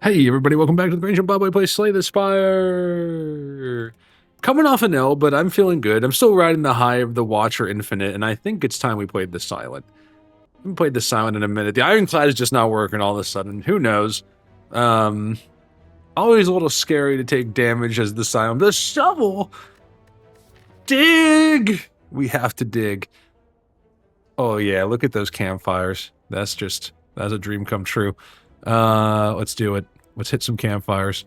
Hey everybody, welcome back to the Great Jimbabwe play Slay the Spire! Coming off an L, but I'm feeling good. I'm still riding the high of the Watcher Infinite, and I think it's time we played the Silent. We haven't played the Silent in a minute. The Ironclad is just not working all of a sudden. Who knows? Always a little scary to take damage as the Silent. The shovel! Dig! We have to dig. Oh yeah, look at those campfires. That's a dream come true. Let's do it. Let's hit some campfires.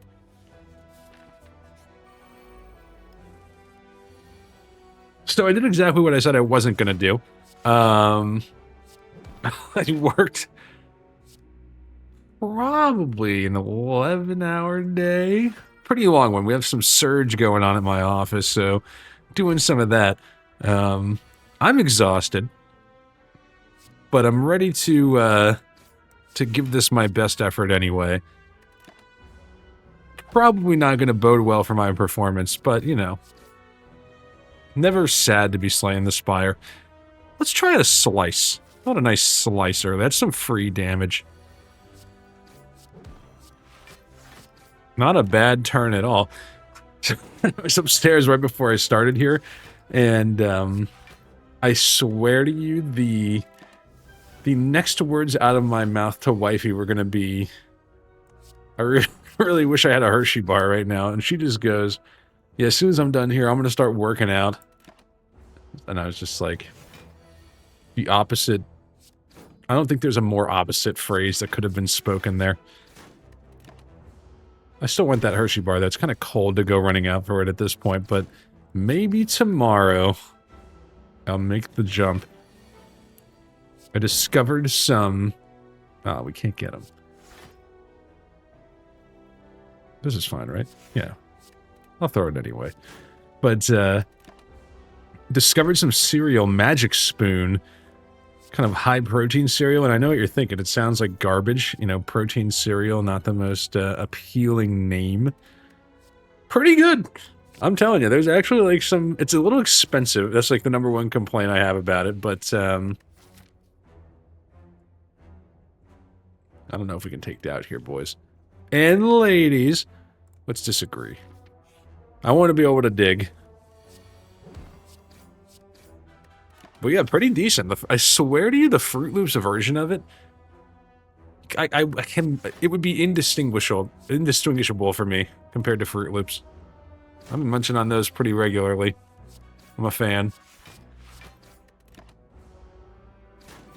So I did exactly what I said I wasn't gonna do. I worked probably an 11-hour day. Pretty long one. We have some surge going on at my office, so doing some of that. I'm exhausted, but I'm ready to give this my best effort anyway. Probably not going to bode well for my performance, but, you know. Never sad to be slaying the Spire. Let's try a slice. Not a nice slicer. That's some free damage. Not a bad turn at all. I was upstairs right before I started here, and I swear to you, the next words out of my mouth to wifey were going to be, I really wish I had a Hershey bar right now. And she just goes, yeah, as soon as I'm done here, I'm going to start working out. And I was just like, the opposite. I don't think there's a more opposite phrase that could have been spoken there. I still want that Hershey bar. That's kind of cold to go running out for it at this point, but maybe tomorrow I'll make the jump. I discovered some... Oh, we can't get them. This is fine, right? Yeah. I'll throw it anyway. But, discovered some cereal, Magic Spoon. Kind of high-protein cereal, and I know what you're thinking. It sounds like garbage. You know, protein cereal, not the most appealing name. Pretty good. I'm telling you, there's actually, like, some... It's a little expensive. That's, like, the #1 complaint I have about it, but, I don't know if we can take doubt here, boys. And ladies, let's disagree. I want to be able to dig. But yeah, pretty decent. I swear to you, the Fruit Loops version of it, I can... It would be indistinguishable for me compared to Fruit Loops. I'm munching on those pretty regularly. I'm a fan.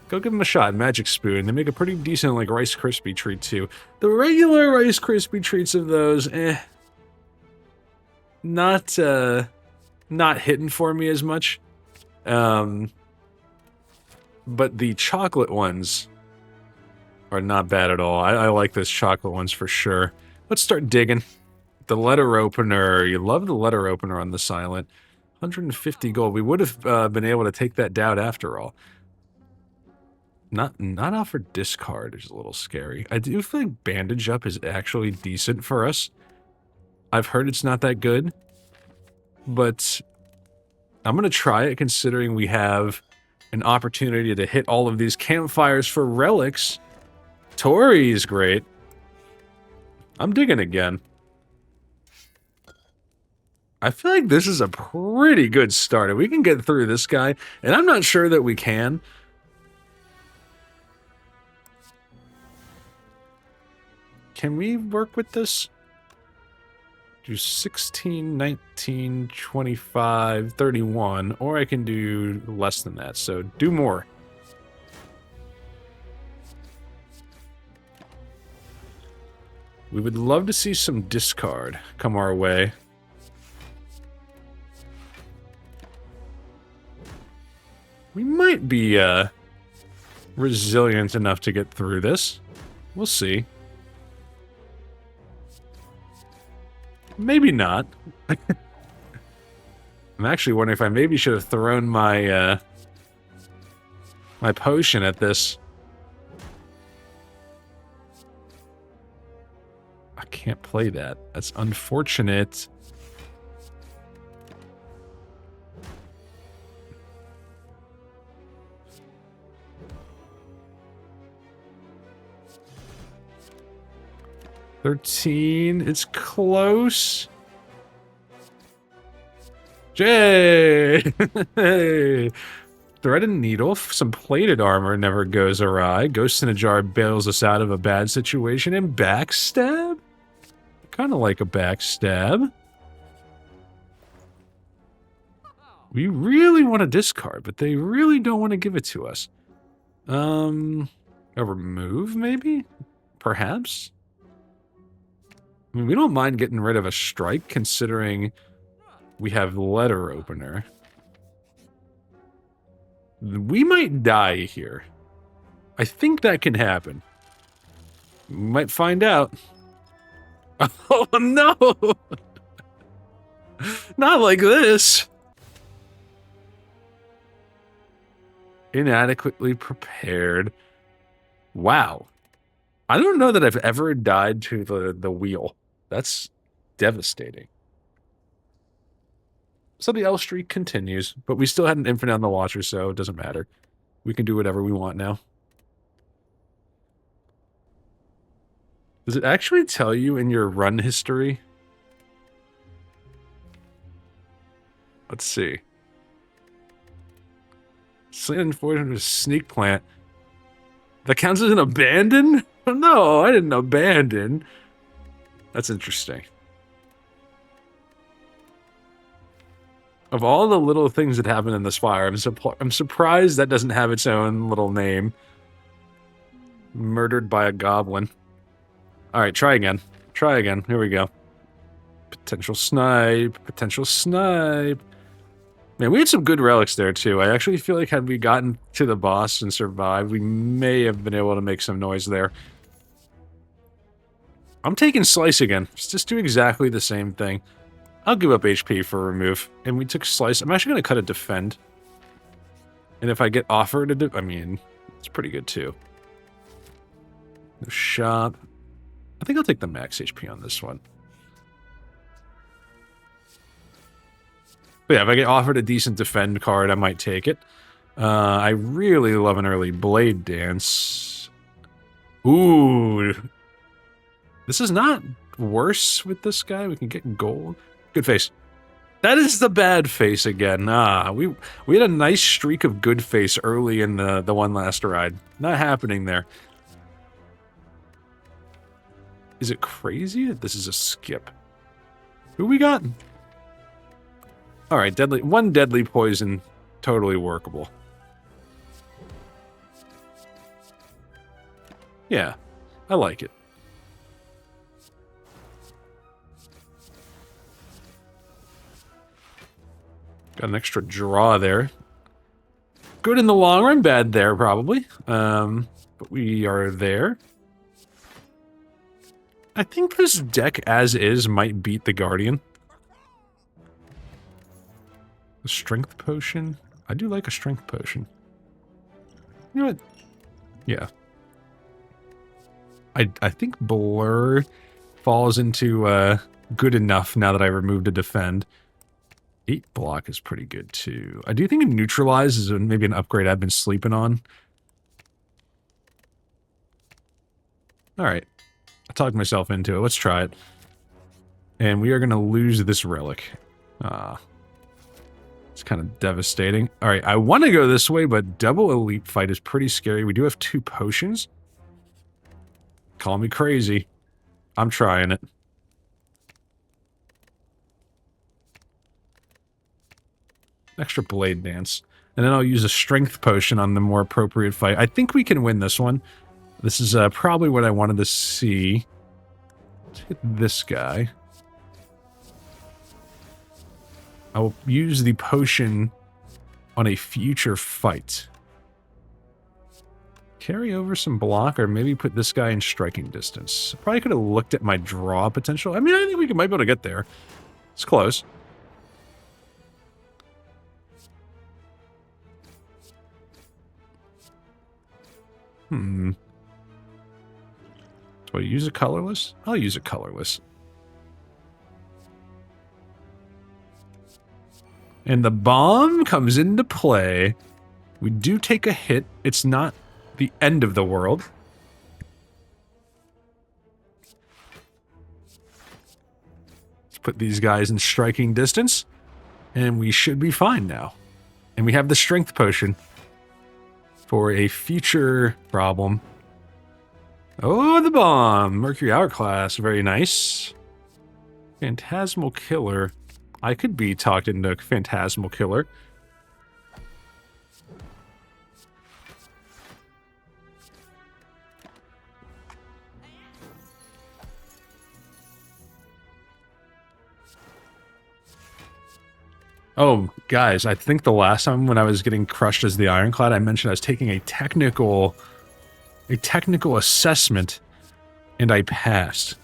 Go give them a shot, Magic Spoon. They make a pretty decent, like, Rice Krispie treat, too. The regular Rice Krispie treats of those, not hitting for me as much. But the chocolate ones are not bad at all. I like those chocolate ones for sure. Let's start digging. The letter opener. You love the letter opener on the Silent. 150 gold. We would have been able to take that down after all. Not offer discard is a little scary. I do feel like Bandage Up is actually decent for us. I've heard it's not that good, but I'm going to try it considering we have an opportunity to hit all of these campfires for relics. Tori is great. I'm digging again. I feel like this is a pretty good start. If we can get through this guy, and I'm not sure that we can. Can we work with this? Do 16, 19, 25, 31, or I can do less than that, so do more. We would love to see some discard come our way. We might be resilient enough to get through this. We'll see. Maybe not. I'm actually wondering if I maybe should have thrown my my potion at this. I can't play that. That's unfortunate. 13. It's close. Jay! Hey! Threaded needle, some plated armor never goes awry. Ghost in a jar bails us out of a bad situation. And backstab? Kind of like a backstab. We really want to discard, but they really don't want to give it to us. A remove, maybe? Perhaps? I mean, we don't mind getting rid of a strike, considering we have letter opener. We might die here. I think that can happen. We might find out. Oh, no! Not like this! Inadequately prepared. Wow. I don't know that I've ever died to the wheel. That's devastating. So the L streak continues, but we still had an infinite on the Watcher, so it doesn't matter. We can do whatever we want now. Does it actually tell you in your run history? Let's see. Slaying 400 sneak plant. That counts as an abandon? No, I didn't abandon. That's interesting. Of all the little things that happen in the Spire, I'm surprised that doesn't have its own little name. Murdered by a goblin. Alright, try again. Try again. Here we go. Potential snipe. Potential snipe. Man, we had some good relics there, too. I actually feel like had we gotten to the boss and survived, we may have been able to make some noise there. I'm taking Slice again. Just do exactly the same thing. I'll give up HP for remove. And we took Slice. I'm actually going to cut a defend. And if I get offered a I mean, it's pretty good, too. No shop. I think I'll take the max HP on this one. But yeah, if I get offered a decent defend card, I might take it. I really love an early Blade Dance. Ooh. This is not worse with this guy. We can get gold. Good face. That is the bad face again. We had a nice streak of good face early in the one last ride. Not happening there. Is it crazy that this is a skip? Who we got? Alright, one deadly poison. Totally workable. Yeah, I like it. Got an extra draw there. Good in the long run, bad there, probably. But we are there. I think this deck, as is, might beat the Guardian. A strength potion? I do like a strength potion. You know what? Yeah. I think Blur falls into good enough now that I removed a defend. 8 block is pretty good too. I do think Neutralize is maybe an upgrade I've been sleeping on. Alright. I talked myself into it. Let's try it. And we are going to lose this relic. It's kind of devastating. Alright, I want to go this way, but double elite fight is pretty scary. We do have 2 potions. Call me crazy. I'm trying it. Extra Blade Dance. And then I'll use a strength potion on the more appropriate fight. I think we can win this one. This is probably what I wanted to see. Let's hit this guy. I will use the potion on a future fight. Carry over some block, or maybe put this guy in striking distance. Probably could have looked at my draw potential. I mean, I think we might be able to get there. It's close. Do I use a colorless? I'll use a colorless. And the bomb comes into play. We do take a hit. It's not the end of the world. put these guys in striking distance, and we should be fine now. And we have the strength potion for a future problem. Oh, the bomb! Mercury Hourglass, very nice. Phantasmal Killer. I could be talked into Phantasmal Killer. Oh, guys, I think the last time when I was getting crushed as the Ironclad, I mentioned I was taking a technical assessment, and I passed.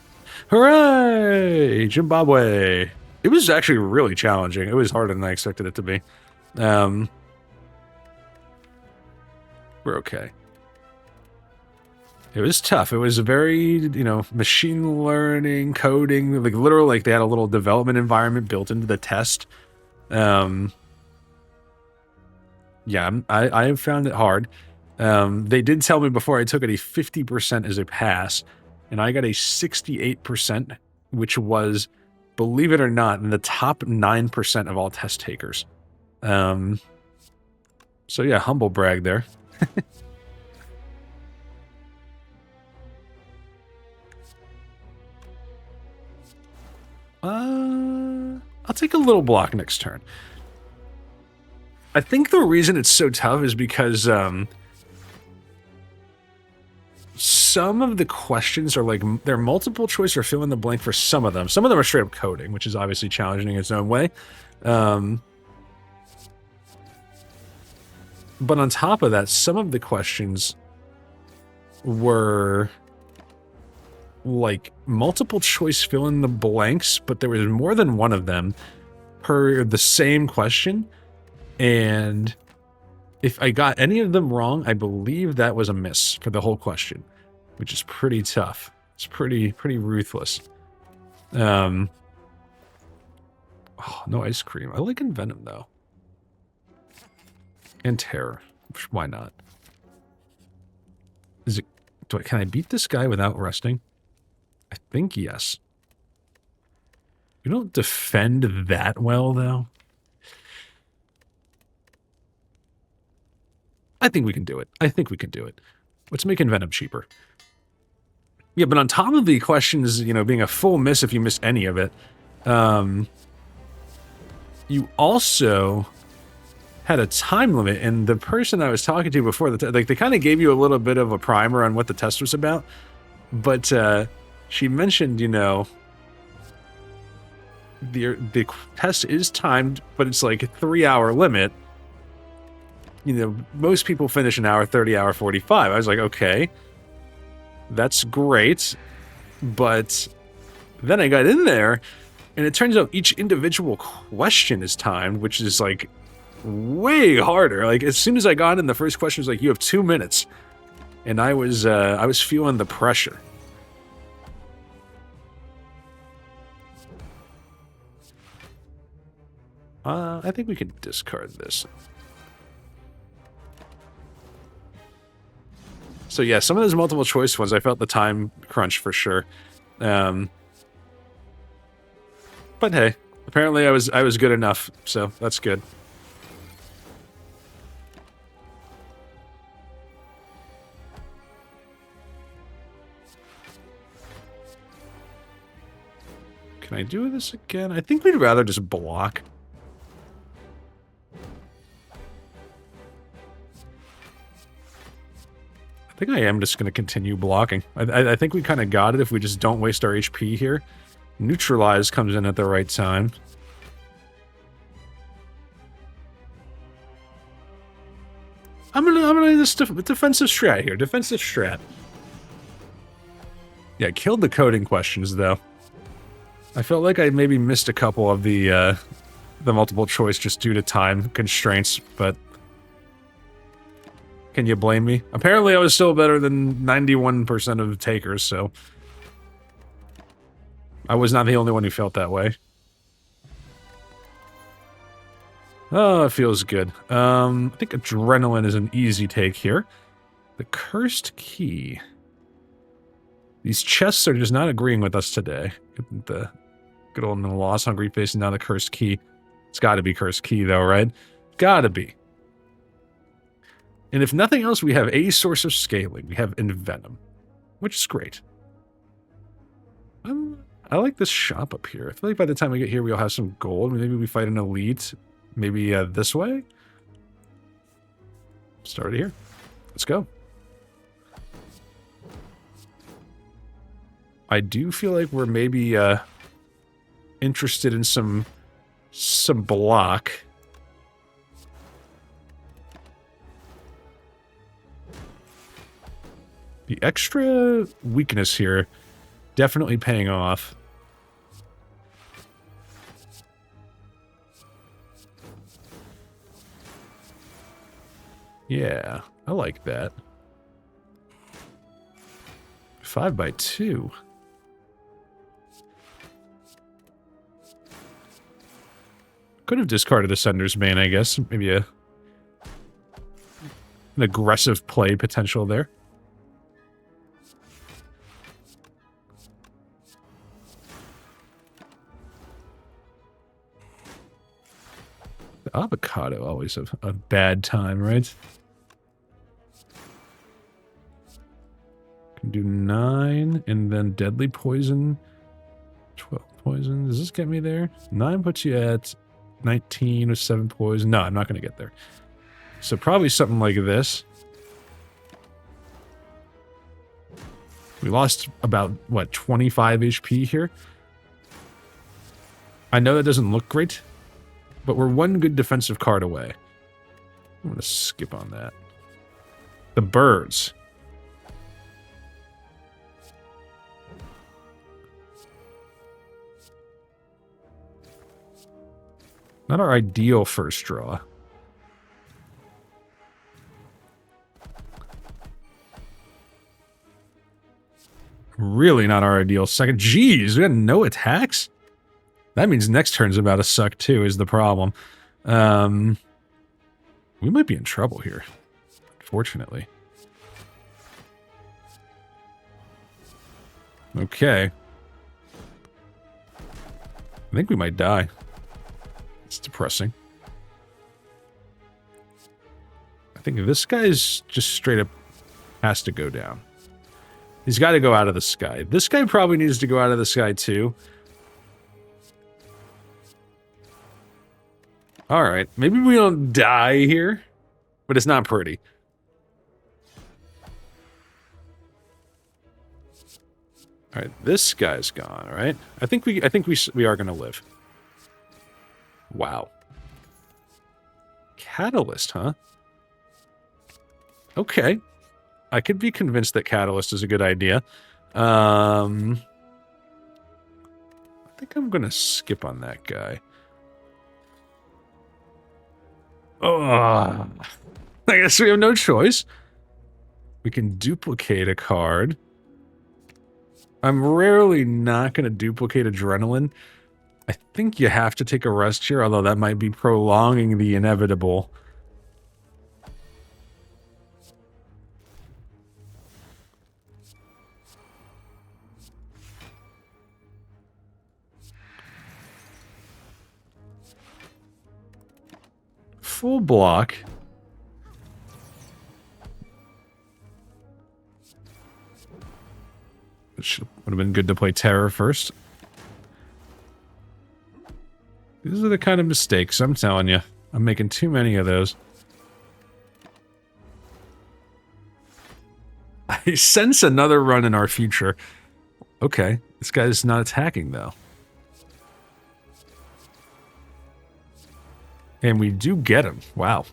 Hooray! Jimbabwe! It was actually really challenging. It was harder than I expected it to be. We're okay. It was tough. It was a very, machine learning, coding, like literally, like they had a little development environment built into the test. Yeah, I have found it hard. They did tell me before I took it a 50% as a pass, and I got a 68%, which was, believe it or not, in the top 9% of all test takers. So yeah, humble brag there. I'll take a little block next turn. I think the reason it's so tough is because some of the questions are like, they're multiple choice or fill in the blank for some of them. Some of them are straight up coding, which is obviously challenging in its own way. But on top of that, some of the questions were like multiple choice fill in the blanks, but there was more than one of them per the same question. And if I got any of them wrong, I believe that was a miss for the whole question, which is pretty tough. It's pretty ruthless. Oh, no ice cream. I like Envenom though. And Terror. Why not? Is it? Can I beat this guy without resting? I think yes. We don't defend that well, though. I think we can do it. Let's make Envenom cheaper. Yeah, but on top of the questions, being a full miss if you miss any of it, you also had a time limit, and the person I was talking to before, they kind of gave you a little bit of a primer on what the test was about, but she mentioned, the test is timed, but it's like a 3-hour limit. Most people finish an hour 30, hour 45. I was like, okay, that's great. But then I got in there, and it turns out each individual question is timed, which is like way harder. Like as soon as I got in, the first question was like, you have 2 minutes. And I was feeling the pressure. I think we can discard this. So yeah, some of those multiple choice ones, I felt the time crunch for sure. But hey, apparently I was good enough, so that's good. Can I do this again? I think we'd rather just block. I think I am just going to continue blocking. I think we kind of got it if we just don't waste our HP here. Neutralize comes in at the right time. I'm gonna this defensive strat here. Defensive strat. Yeah, killed the coding questions though. I felt like I maybe missed a couple of the multiple choice just due to time constraints, but can you blame me? Apparently I was still better than 91% of takers, so I was not the only one who felt that way. Oh, it feels good. I think Adrenaline is an easy take here. The Cursed Key. These chests are just not agreeing with us today. The Good old no loss, hungry face, and now the cursed key. It's got to be cursed key, though, right? Gotta be. And if nothing else, we have a source of scaling. We have Envenom, which is great. I like this shop up here. I feel like by the time we get here, we'll have some gold. Maybe we fight an elite. Maybe this way? Start it here. Let's go. I do feel like we're maybe interested in some block. The extra weakness here definitely paying off. Yeah, I like that. 5x2. Could have discarded the Sender's Bane, I guess. Maybe an aggressive play potential there. The avocado always a bad time, right? Can do 9 and then deadly poison. 12 poison. Does this get me there? 9 puts you at 19 with 7 poison. No, I'm not going to get there. So probably something like this. We lost about, what, 25 HP here? I know that doesn't look great, but we're one good defensive card away. I'm going to skip on that. The birds. Not our ideal first draw. Really not our ideal second. Jeez, we got no attacks? That means next turn's about to suck too, is the problem. We might be in trouble here, unfortunately. Okay. I think we might die. It's depressing. I think this guy's just straight up has to go down. He's got to go out of the sky. This guy probably needs to go out of the sky too. Alright, maybe we don't die here, but it's not pretty. Alright, this guy's gone, alright? I think we are gonna live. Wow. Catalyst, huh? Okay. I could be convinced that Catalyst is a good idea. I think I'm gonna skip on that guy. Oh, I guess we have no choice. We can duplicate a card. I'm rarely not going to duplicate Adrenaline. I think you have to take a rest here, although that might be prolonging the inevitable. Full block. It would have been good to play Terror first. These are the kind of mistakes, I'm telling you. I'm making too many of those. I sense another run in our future. Okay, this guy's not attacking, though. And we do get him. Wow.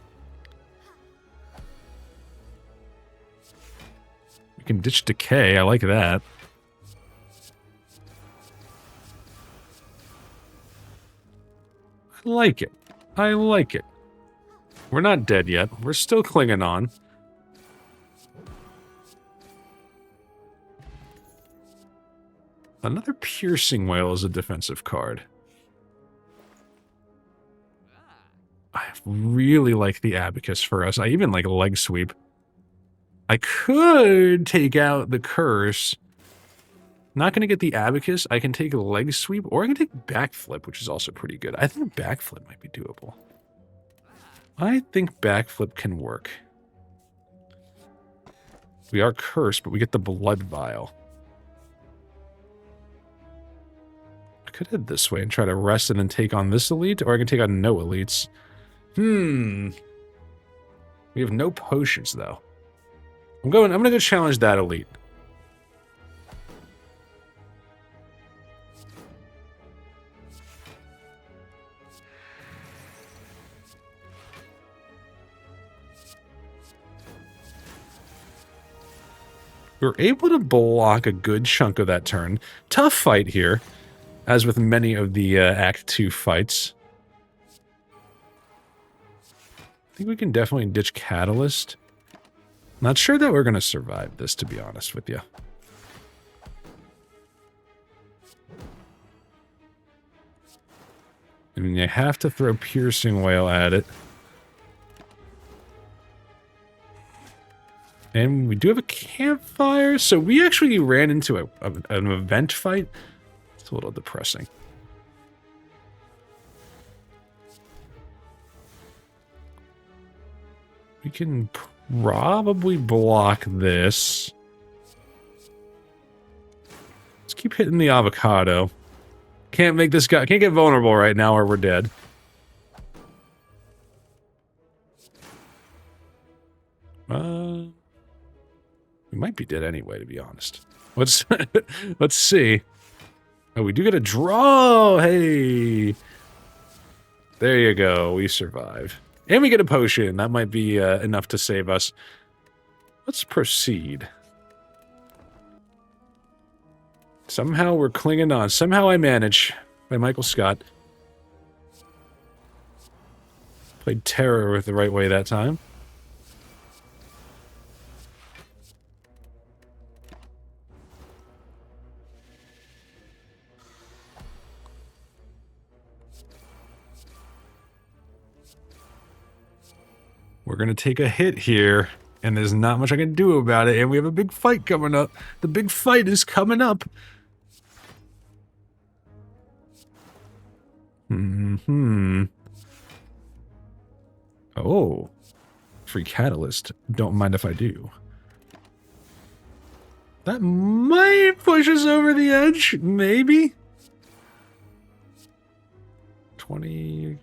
We can ditch Decay. I like that. I like it. I like it. We're not dead yet. We're still clinging on. Another Piercing Wail is a defensive card. I really like the Abacus for us. I even like Leg Sweep. I could take out the Curse Not going to get the abacus. I can take a leg sweep, or I can take backflip, which is also pretty good. I think backflip might be doable. I think backflip can work. We are cursed, but we get the blood vial. I could head this way and try to rest and then take on this elite, or I can take on no elites. We have no potions, though. I'm gonna go challenge that elite. We were able to block a good chunk of that turn. Tough fight here, as with many of the Act 2 fights. I think we can definitely ditch Catalyst. Not sure that we're going to survive this, to be honest with you. I mean, you have to throw Piercing Wail at it. And we do have a campfire, so we actually ran into an event fight. It's a little depressing. We can probably block this. Let's keep hitting the avocado. Can't make this guy... Can't get vulnerable right now or we're dead. We might be dead anyway, to be honest. Let's let's see. Oh, we do get a draw. Hey, there you go. We survive, and we get a potion. That might be enough to save us. Let's proceed. Somehow we're clinging on. Somehow I manage. By Michael Scott. Played Terror with the right way that time. We're going to take a hit here, and there's not much I can do about it, and we have a big fight coming up. The big fight is coming up. Oh. Free Catalyst. Don't mind if I do. That might push us over the edge. Maybe. 20...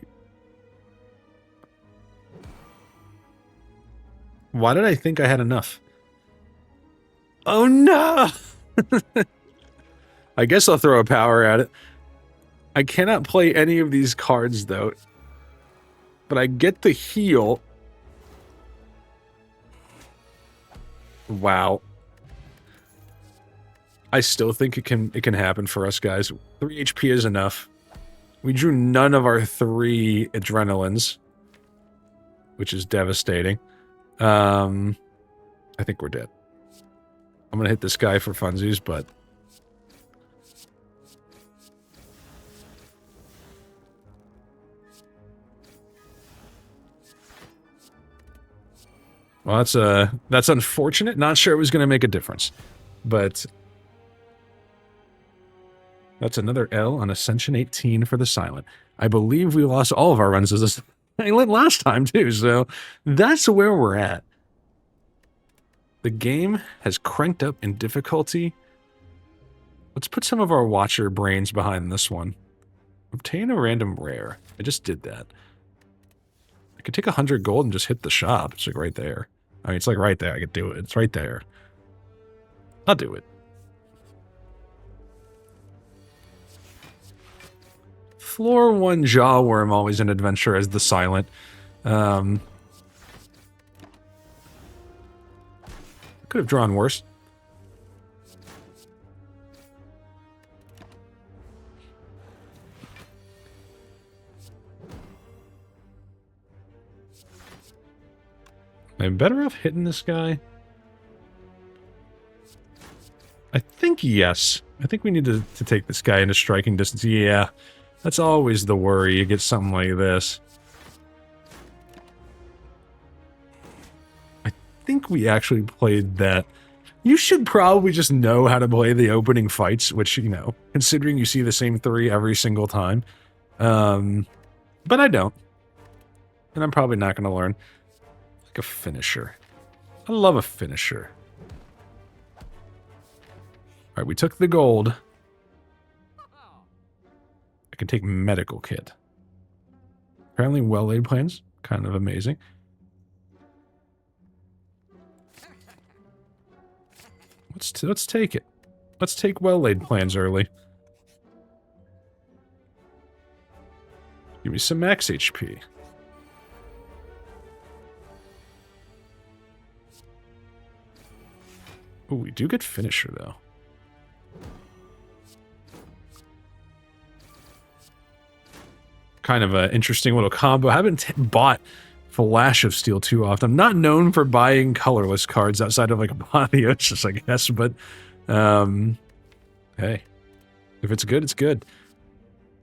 Why did I think I had enough? Oh no! I guess I'll throw a power at it. I cannot play any of these cards though. But I get the heal. Wow. I still think it can happen for us, guys. 3 HP is enough. We drew none of our 3 adrenalines, which is devastating. I think we're dead. I'm gonna hit this guy for funsies, but... Well, that's unfortunate. Not sure it was gonna make a difference. But... That's another L on Ascension 18 for the Silent. I believe we lost all of our runs as a Silent last time, too, so that's where we're at. The game has cranked up in difficulty. Let's put some of our Watcher brains behind this one. Obtain a random rare. I just did that. I could take 100 gold and just hit the shop. It's like right there. I mean, it's like right there. I could do it. It's right there. I'll do it. Floor 1 Jawworm, always an adventure as the Silent. Could have drawn worse. I'm better off hitting this guy. I think yes. I think we need to take this guy into striking distance. Yeah. That's always the worry. You get something like this. I think we actually played that You should probably just know how to play the opening fights, which, you know, considering you see the same 3 every single time. But I don't. And I'm probably not going to learn. Like a finisher. I love a finisher. Alright, we took the gold. I can take medical kit. Apparently well-laid plans. Kind of amazing. Let's take it. Let's take well-laid plans early. Give me some max HP. Oh, we do get finisher, though. Kind of an interesting little combo. I haven't bought Flash of Steel too often. I'm not known for buying colorless cards outside of like Apotheosis, I guess, but hey, if it's good, it's good.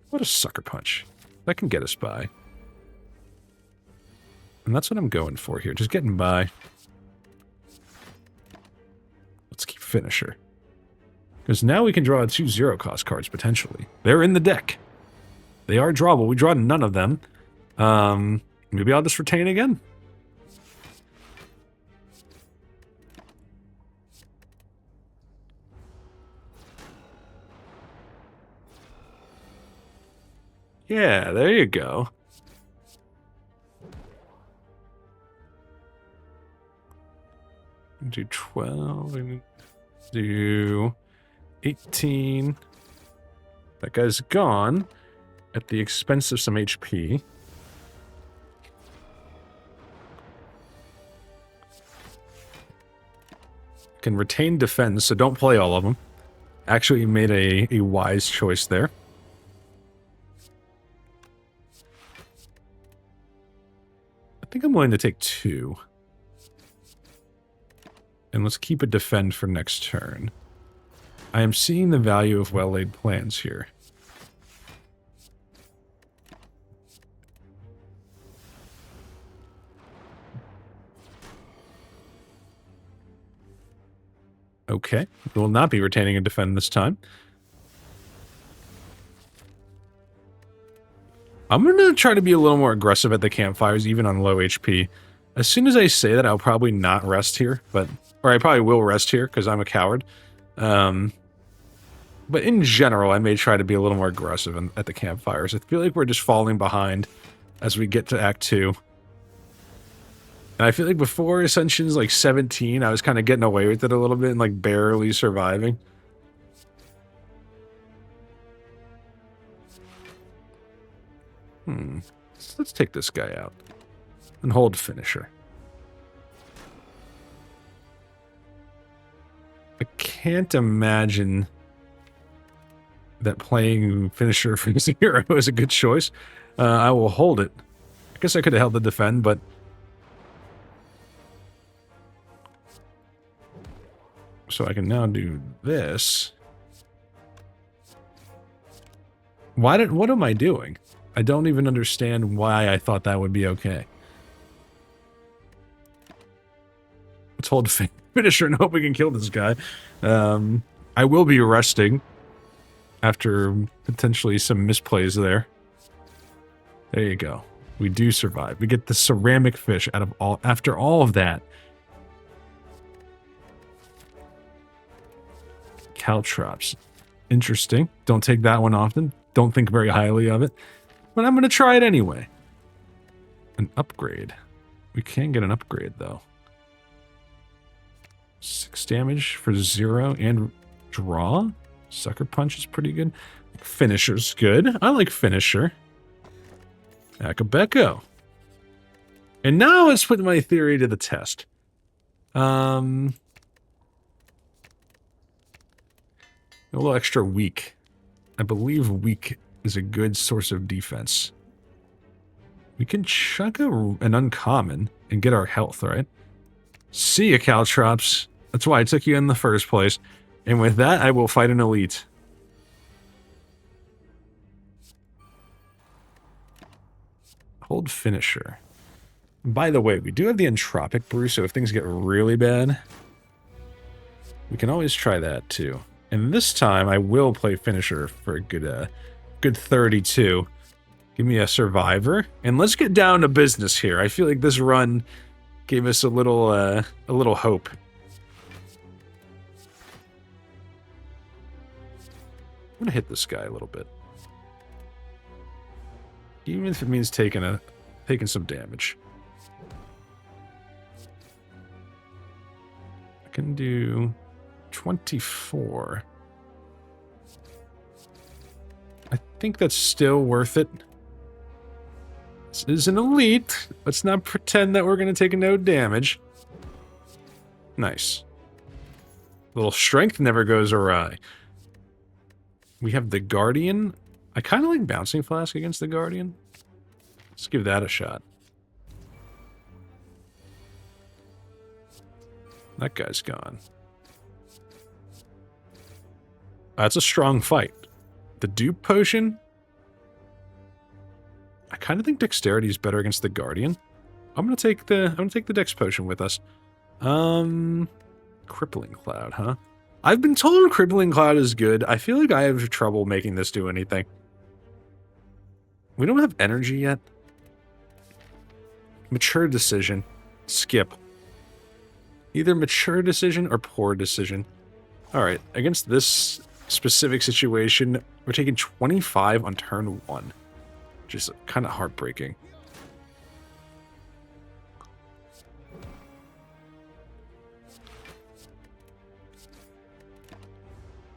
What a sucker punch. That can get us by. And that's what I'm going for here, just getting by. Let's keep finisher. Because now we can draw 2 0-cost cards, potentially. They're in the deck. They are drawable. We draw none of them. Maybe I'll just retain again. Yeah, there you go. Do 12, do 18. That guy's gone at the expense of some HP. Can retain defense, so don't play all of them. Actually, you made a wise choice there. I think I'm willing to take 2. And let's keep a defend for next turn. I am seeing the value of well-laid plans here. Okay, we will not be retaining a defend this time. I'm going to try to be a little more aggressive at the campfires, even on low HP. As soon as I say that, I'll probably not rest here, or I probably will rest here because I'm a coward. But in general, I may try to be a little more aggressive at the campfires. I feel like we're just falling behind as we get to Act 2. And I feel like before Ascension's like 17, I was kind of getting away with it a little bit and like barely surviving. Let's take this guy out. And hold finisher. I can't imagine that playing finisher for 0 is a good choice. I will hold it. I guess I could have held the defend, but... So I can now do this. What am I doing? I don't even understand why I thought that would be okay. Let's hold finisher and hope we can kill this guy. I will be resting after potentially some misplays there. There you go. We do survive. We get the ceramic fish after all of that. Caltrops. Interesting. Don't take that one often. Don't think very highly of it. But I'm going to try it anyway. An upgrade. We can get an upgrade, though. 6 damage for 0 and draw. Sucker Punch is pretty good. Finisher's good. I like Finisher. Akabeko. And now let's put my theory to the test. A little extra weak. I believe weak is a good source of defense. We can chuck an uncommon and get our health, right? See ya, Caltrops. That's why I took you in the first place. And with that, I will fight an elite. Hold finisher. By the way, we do have the Entropic Brew, so if things get really bad, We can always try that too. And this time I will play finisher for a good 32. Give me a survivor. And let's get down to business here. I feel like this run gave us a little hope. I'm gonna hit this guy a little bit. Even if it means taking some damage. I can do 24. I think that's still worth it. This is an elite. Let's not pretend that we're going to take no damage. Nice. Little strength never goes awry. We have the Guardian. I kind of like Bouncing Flask against the Guardian. Let's give that a shot. That guy's gone. That's a strong fight. The dupe potion. I kind of think dexterity is better against the Guardian. I'm gonna take the dex potion with us. Crippling Cloud, huh? I've been told Crippling Cloud is good. I feel like I have trouble making this do anything. We don't have energy yet. Mature decision. Skip. Either mature decision or poor decision. Alright, against this specific situation, we're taking 25 on turn 1. Which is kind of heartbreaking.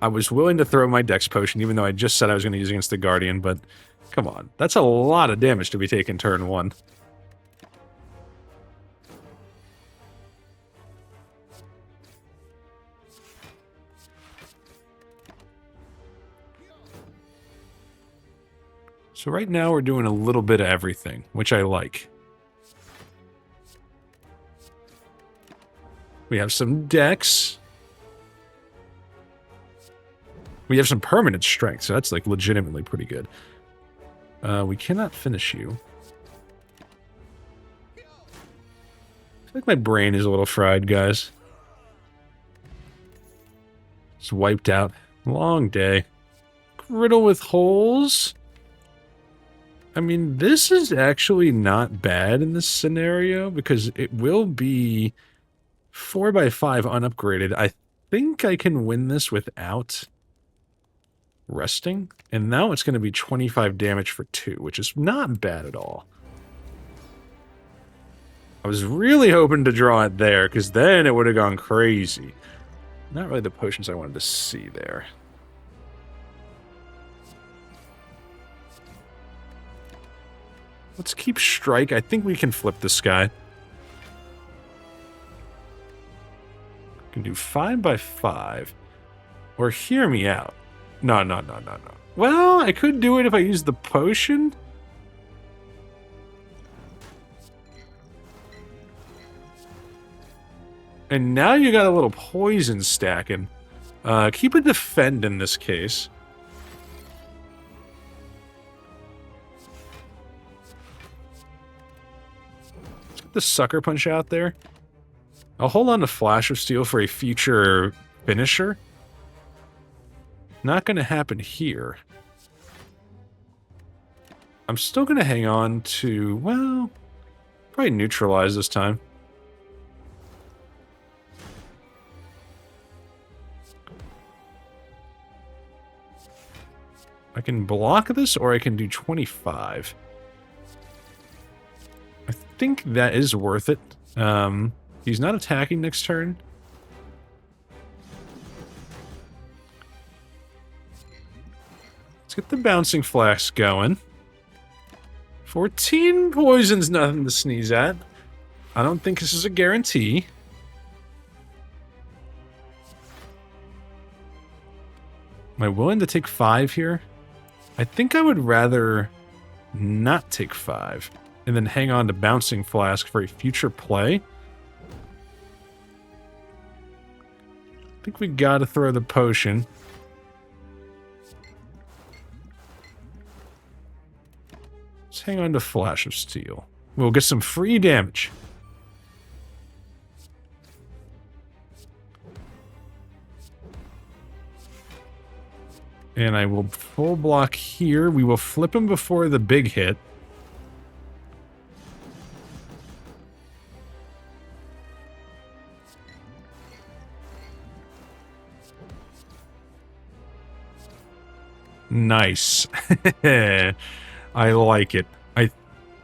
I was willing to throw my dex potion, even though I just said I was going to use it against the Guardian, but come on. That's a lot of damage to be taken turn 1. So right now we're doing a little bit of everything, which I like. We have some dex. We have some permanent strength, so that's like legitimately pretty good. We cannot finish you. I feel like my brain is a little fried, guys. It's wiped out. Long day. Riddle with holes. I mean, this is actually not bad in this scenario because it will be 4x5 unupgraded. I think I can win this without resting. And now it's going to be 25 damage for 2, which is not bad at all. I was really hoping to draw it there because then it would have gone crazy. Not really the potions I wanted to see there. Let's keep strike. I think we can flip this guy. We can do 5x5. Or hear me out. No. Well, I could do it if I use the potion. And now you got a little poison stacking. Keep a defend in this case. The sucker punch out there. I'll hold on to Flash of Steel for a future finisher. Not gonna happen here. I'm still gonna hang on to, well, probably neutralize this time. I can block this or I can do 25. I think that is worth it. He's not attacking next turn. Let's get the Bouncing Flask going. 14 poison's nothing to sneeze at. I don't think this is a guarantee. Am I willing to take 5 here? I think I would rather not take 5. And then hang on to Bouncing Flask for a future play. I think we gotta throw the potion. Let's hang on to Flash of Steel. We'll get some free damage. And I will full block here. We will flip him before the big hit. Nice. I like it.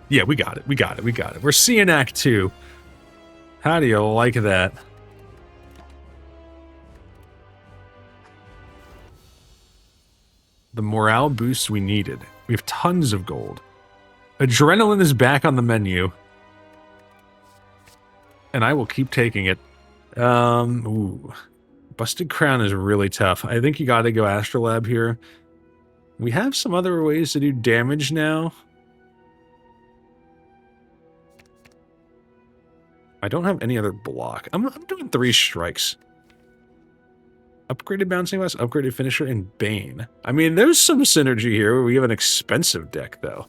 Yeah, we got it. We got it. We got it. We're seeing Act 2. How do you like that? The morale boost we needed. We have tons of gold. Adrenaline is back on the menu. And I will keep taking it. Ooh. Busted Crown is really tough. I think you gotta go Astrolab here. We have some other ways to do damage now. I don't have any other block. I'm doing 3 strikes. Upgraded Bouncing Blast, Upgraded Finisher, and Bane. I mean, there's some synergy here. We have an expensive deck, though.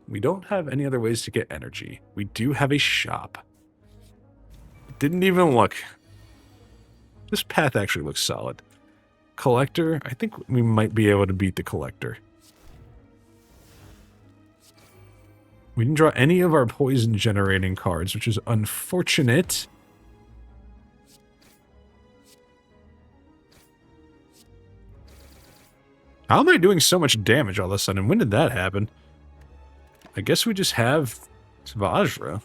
We don't have any other ways to get energy. We do have a shop. Didn't even look. This path actually looks solid. Collector, I think we might be able to beat the Collector. We didn't draw any of our poison generating cards, which is unfortunate. How am I doing so much damage all of a sudden? When did that happen? I guess we just have Vajra.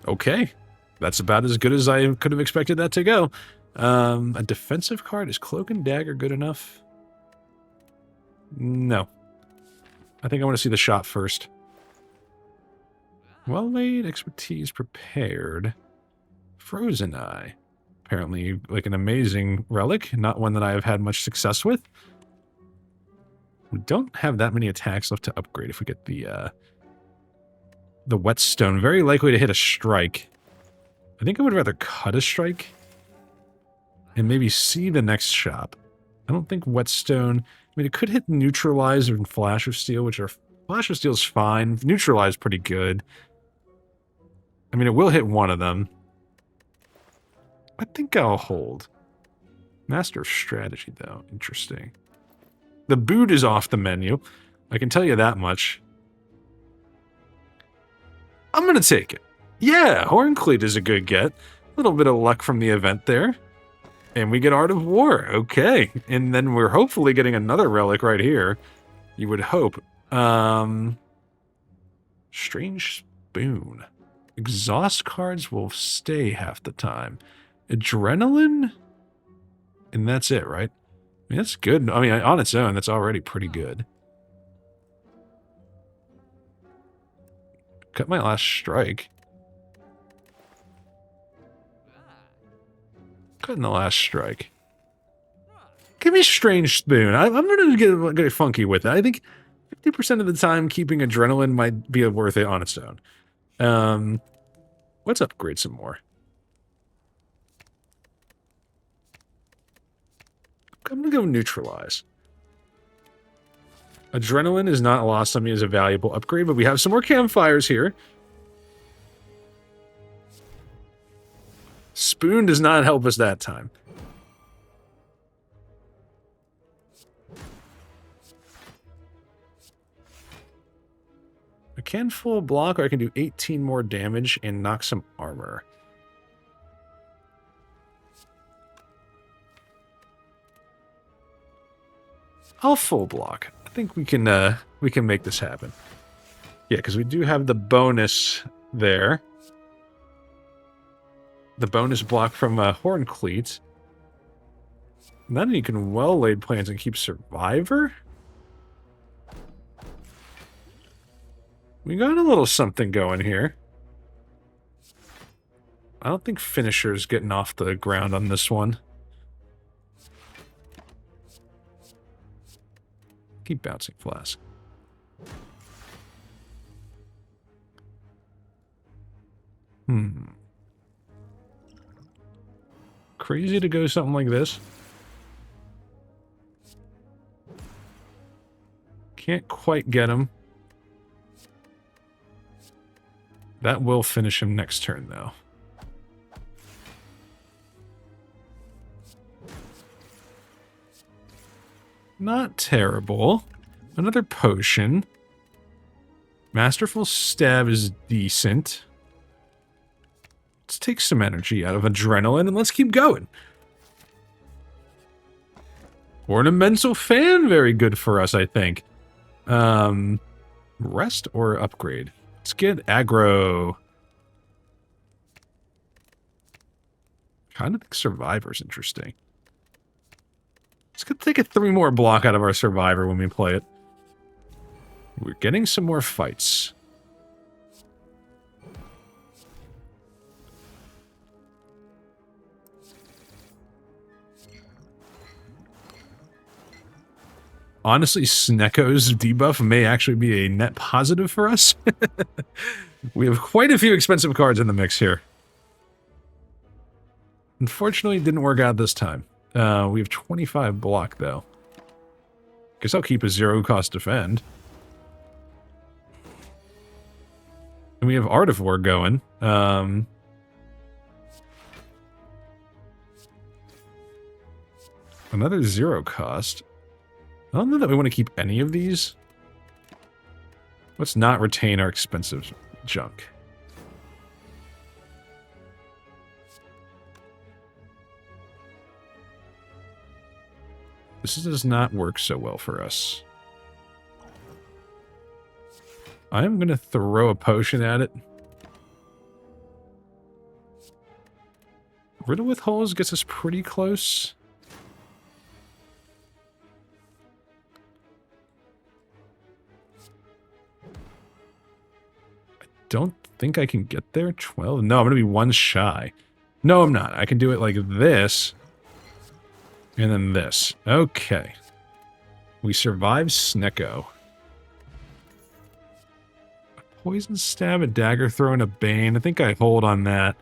Okay. That's about as good as I could have expected that to go. A defensive card. Is Cloak and Dagger good enough? No. I think I want to see the shot first. Well-laid, expertise, prepared. Frozen Eye. Apparently, like an amazing relic. Not one that I have had much success with. We don't have that many attacks left to upgrade if we get the Whetstone. Very likely to hit a strike. I think I would rather cut a strike and maybe see the next shop. I don't think Whetstone... I mean, it could hit Neutralize and Flash of Steel, which are... Flash of Steel's fine. Neutralize pretty good. I mean, it will hit one of them. I think I'll hold. Master of Strategy, though. Interesting. The boot is off the menu. I can tell you that much. I'm going to take it. Yeah, Horncleat is a good get. A little bit of luck from the event there. And we get Art of War. Okay. And then we're hopefully getting another relic right here. You would hope. Strange Spoon. Exhaust cards will stay half the time. Adrenaline? And that's it, right? I mean, that's good. I mean, on its own, that's already pretty good. Cut my last strike. Cutting the last strike. Give me Strange Spoon. I'm going to get funky with it. I think 50% of the time keeping Adrenaline might be worth it on its own. Let's upgrade some more. I'm going to go Neutralize. Adrenaline is not lost on me as a valuable upgrade, but we have some more campfires here. Spoon does not help us that time. I can full block, or I can do 18 more damage and knock some armor. I'll full block. I think we can make this happen. Yeah, because we do have the bonus there. The bonus block from Horncleat. And then you can well-laid plans and keep Survivor. We got a little something going here. I don't think Finisher's getting off the ground on this one. Keep bouncing Flask. Crazy to go something like this. Can't quite get him. That will finish him next turn, though. Not terrible. Another potion. Masterful Stab is decent. Let's take some energy out of adrenaline and let's keep going. Ornamental Fan, very good for us, I think. Rest or upgrade? Let's get aggro. Kind of think Survivor's interesting. Let's take a 3 more block out of our Survivor when we play it. We're getting some more fights. Honestly, Sneko's debuff may actually be a net positive for us. We have quite a few expensive cards in the mix here. Unfortunately, it didn't work out this time. We have 25 block, though. Guess I'll keep a 0-cost defend. And we have Art of War going. Another 0-cost. I don't know that we want to keep any of these. Let's not retain our expensive junk. This does not work so well for us. I'm going to throw a potion at it. Riddle with Holes gets us pretty close. Don't think I can get there. 12? No, I'm going to be 1 shy. No, I'm not. I can do it like this. And then this. Okay. We survive Sneko. A Poison Stab, a Dagger Throw, and a Bane. I think I hold on that.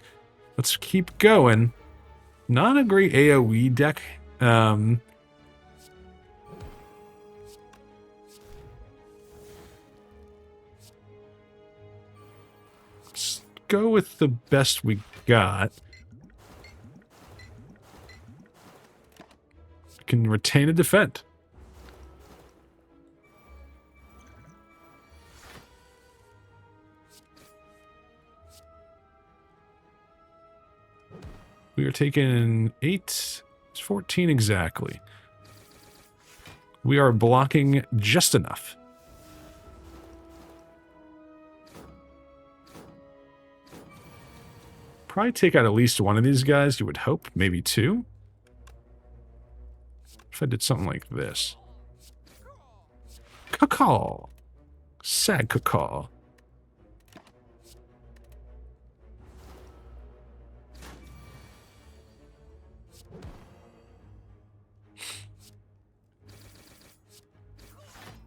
Let's keep going. Not a great AoE deck. Go with the best we got. Can retain a defend. We are taking 8. It's 14 exactly. We are blocking just enough. Probably take out at least one of these guys, you would hope. Maybe 2. If I did something like this. Caw-caw. Sad caw-caw.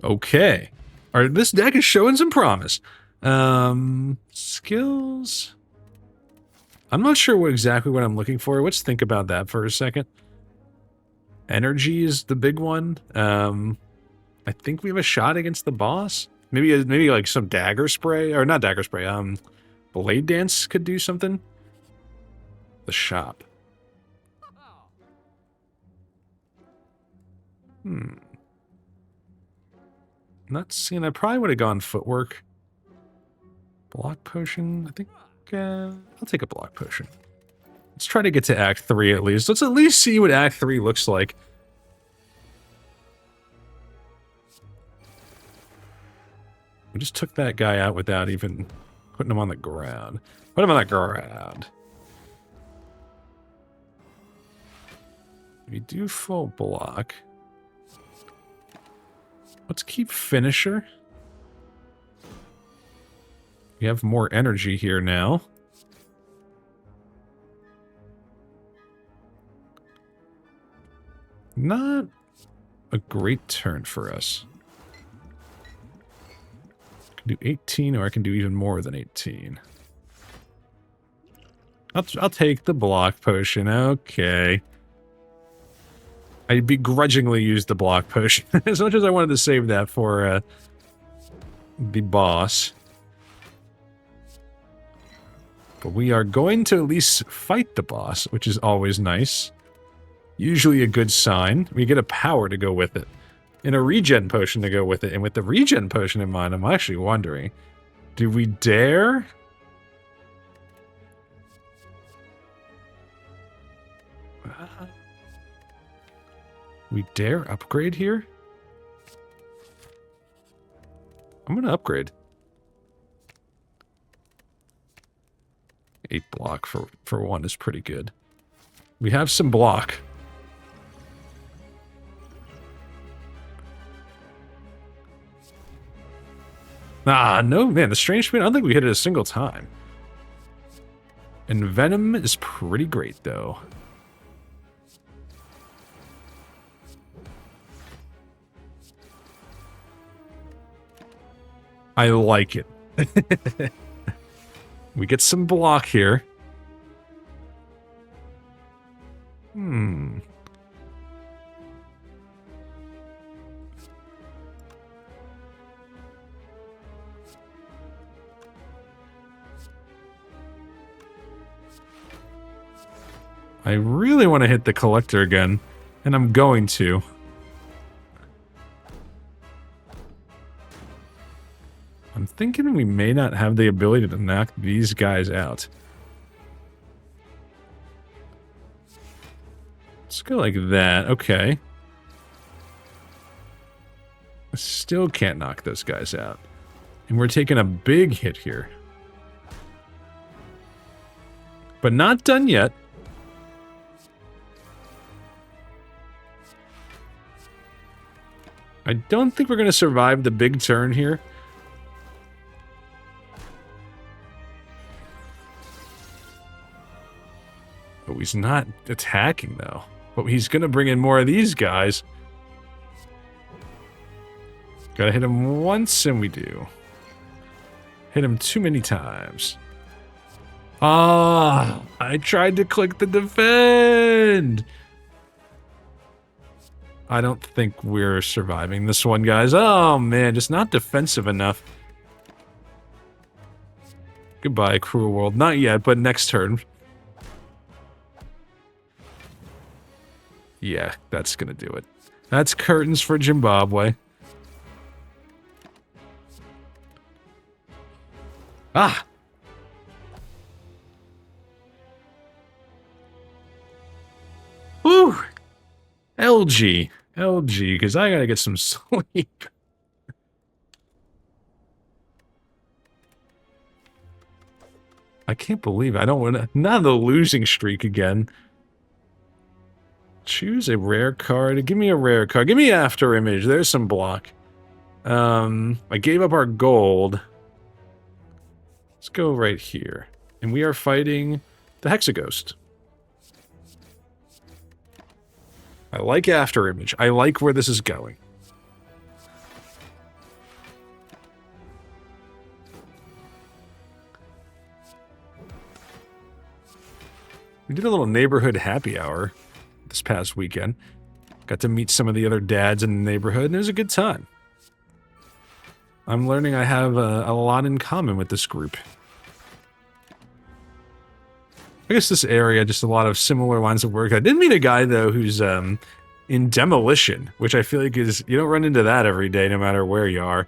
Okay. Alright, this deck is showing some promise. Skills. I'm not sure exactly what I'm looking for. Let's think about that for a second. Energy is the big one. I think we have a shot against the boss. Maybe like some dagger spray, or not dagger spray. Blade Dance could do something. The shop. Not seeing. I probably would have gone footwork. Block potion. I think I'll take a block potion. Let's try to get to Act 3 at least. Let's at least see what Act 3 looks like. We just took that guy out without even putting him on the ground. Put him on the ground. We do full block. Let's keep Finisher. We have more energy here now. Not a great turn for us. I can do 18, or I can do even more than 18. I'll take the block potion. Okay. I begrudgingly used the block potion as much as I wanted to save that for the boss. But we are going to at least fight the boss, which is always nice. Usually a good sign. We get a power to go with it. And a regen potion to go with it. And with the regen potion in mind, I'm actually wondering, do we dare? We dare upgrade here? I'm gonna upgrade. 8 block for 1 is pretty good. We have some block. Ah, no, man, the strange spin, I don't think we hit it a single time. And venom is pretty great, though. I like it. We get some block here. I really want to hit the collector again, and I'm going to. I'm thinking we may not have the ability to knock these guys out. Let's go like that. Okay. I still can't knock those guys out. And we're taking a big hit here. But not done yet. I don't think we're going to survive the big turn here. Oh, he's not attacking, though. But he's going to bring in more of these guys. Gotta hit him once, and we do. Hit him too many times. Ah, I tried to click the defend. I don't think we're surviving this one, guys. Oh, man, just not defensive enough. Goodbye, cruel world. Not yet, but next turn. Yeah, that's gonna do it. That's curtains for Jimbabwe. Ah! Whew! LG, because I gotta get some sleep. I can't believe I don't want to. Not the losing streak again. Choose a rare card. Give me a rare card. Give me After Image. There's some block. I gave up our gold. Let's go right here. And we are fighting the Hexaghost. I like After Image. I like where this is going. We did a little neighborhood happy hour this past weekend. Got to meet some of the other dads in the neighborhood, and it was a good time. I'm learning I have a lot in common with this group. I guess this area, just a lot of similar lines of work. I did meet a guy, though, who's in demolition, which I feel like is... You don't run into that every day, no matter where you are.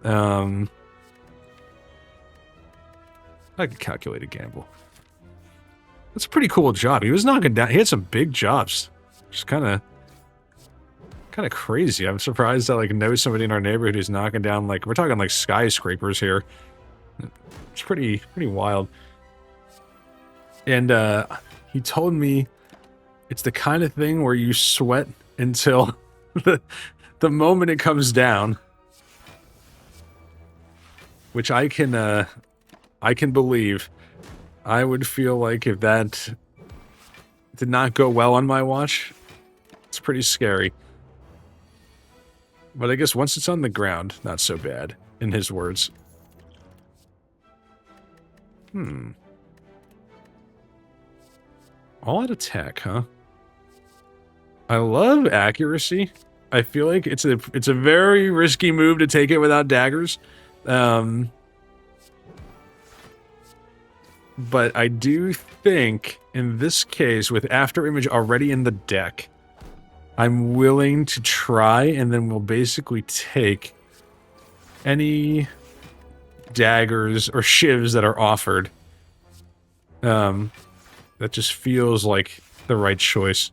I could calculate a gamble. That's a pretty cool job. He was knocking down... He had some big jobs. Just kind of crazy. I'm surprised I, like, know somebody in our neighborhood who's knocking down, like... We're talking, like, skyscrapers here. It's pretty wild. And he told me it's the kind of thing where you sweat until the moment it comes down, which I can believe. I would feel like if that did not go well on my watch, it's pretty scary. But I guess once it's on the ground, not so bad, in his words. All out attack, huh? I love accuracy. I feel like it's a very risky move to take it without daggers. But I do think, in this case, with After Image already in the deck, I'm willing to try, and then we'll basically take any daggers or shivs that are offered. That just feels like the right choice.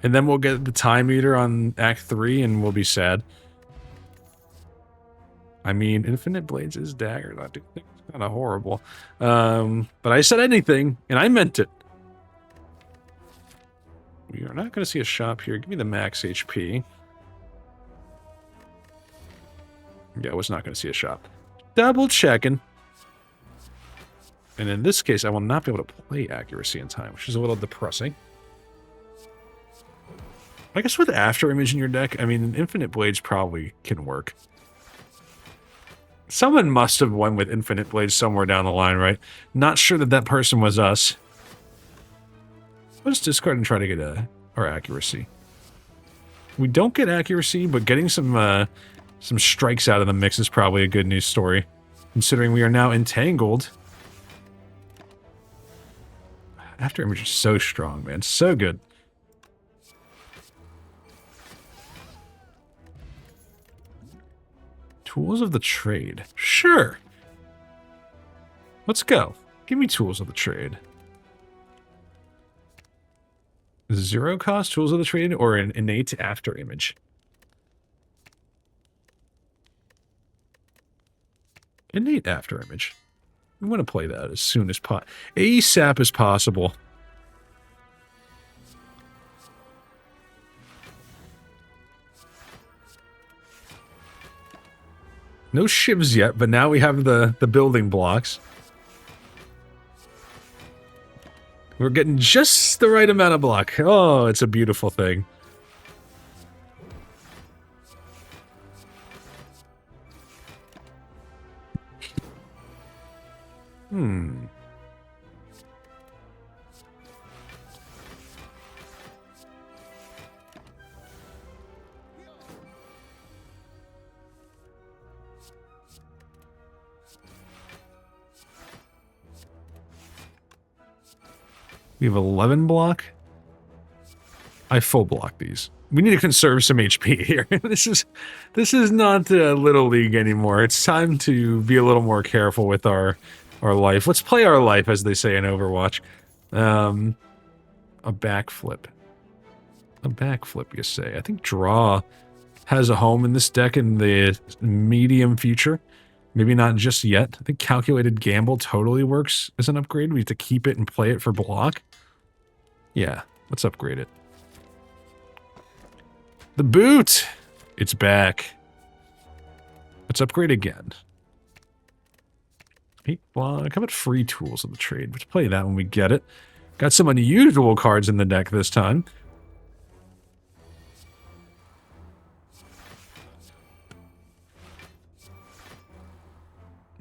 And then we'll get the time meter on Act 3, and we'll be sad. I mean, Infinite Blades is daggers. I do think it's kind of horrible. But I said anything, and I meant it. We are not going to see a shop here. Give me the max HP. Yeah, I was not going to see a shop. Double checking. And in this case, I will not be able to play accuracy in time, which is a little depressing. I guess with After Image in your deck, I mean, Infinite Blades probably can work. Someone must have won with Infinite Blades somewhere down the line, right? Not sure that that person was us. Let's discard and try to get our accuracy. We don't get accuracy, but getting some strikes out of the mix is probably a good news story, considering we are now entangled. After Image is so strong, man. So good. Tools of the Trade. Sure. Let's go. Give me Tools of the Trade. 0 cost Tools of the Trade or an innate After Image? Innate After Image. We want to play that as soon as ASAP as possible. No shivs yet, but now we have the building blocks. We're getting just the right amount of block. Oh, it's a beautiful thing. We have 11 block. I full block these. We need to conserve some HP here. This is not Little League anymore. It's time to be a little more careful with our life. Let's play our life, as they say in Overwatch. A backflip. A backflip, you say. I think Draw has a home in this deck in the medium future. Maybe not just yet. I think Calculated Gamble totally works as an upgrade. We have to keep it and play it for block. Yeah, let's upgrade it. The boot! It's back. Let's upgrade again. 8 block. How about free Tools of the Trade? Let's play that when we get it. Got some unusual cards in the deck this time.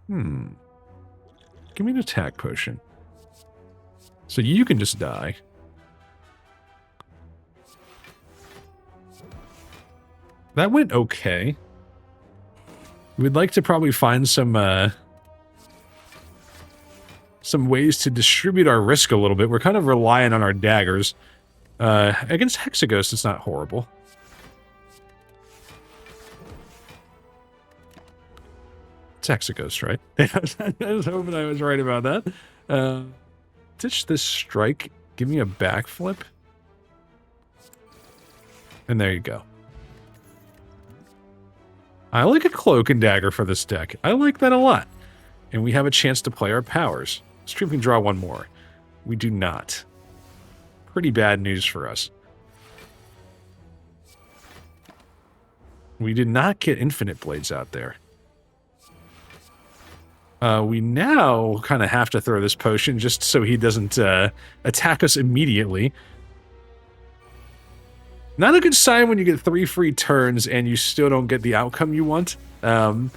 Give me an attack potion. So you can just die. That went okay. We'd like to probably find some ways to distribute our risk a little bit. We're kind of relying on our daggers. Against Hexaghost, it's not horrible. It's Hexaghost, right? I was hoping I was right about that. Ditch this strike. Give me a backflip. And there you go. I like a cloak and dagger for this deck. I like that a lot. And we have a chance to play our powers. Stream can draw one more. We do not. Pretty bad news for us. We did not get Infinite Blades out there. We now kind of have to throw this potion just so he doesn't attack us immediately. Not a good sign when you get 3 free turns and you still don't get the outcome you want. But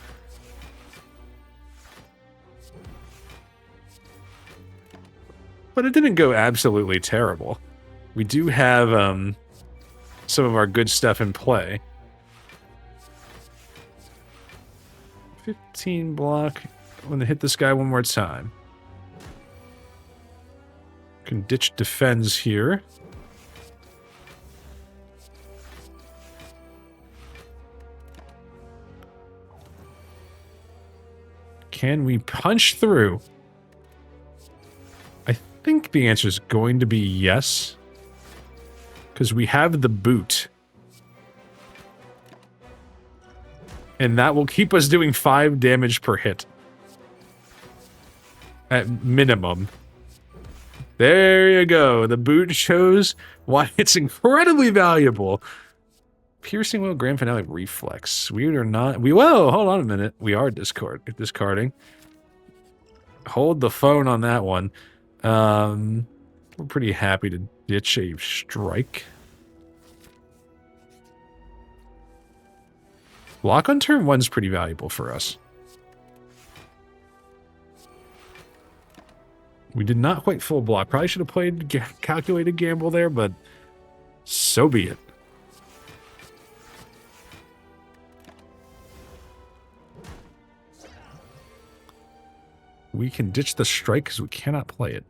it didn't go absolutely terrible. We do have some of our good stuff in play. 15 block. I'm going to hit this guy one more time. Can ditch defends here. Can we punch through? I think the answer is going to be yes. Because we have the boot. And that will keep us doing 5 damage per hit. At minimum. There you go. The boot shows why it's incredibly valuable. Piercing Will Grand Finale Reflex. Weird or not? Whoa, hold on a minute. We are discarding. Hold the phone on that one. We're pretty happy to ditch a strike. Block on turn 1's pretty valuable for us. We did not quite full block. Probably should have played calculated gamble there, but so be it. We can ditch the strike because we cannot play it.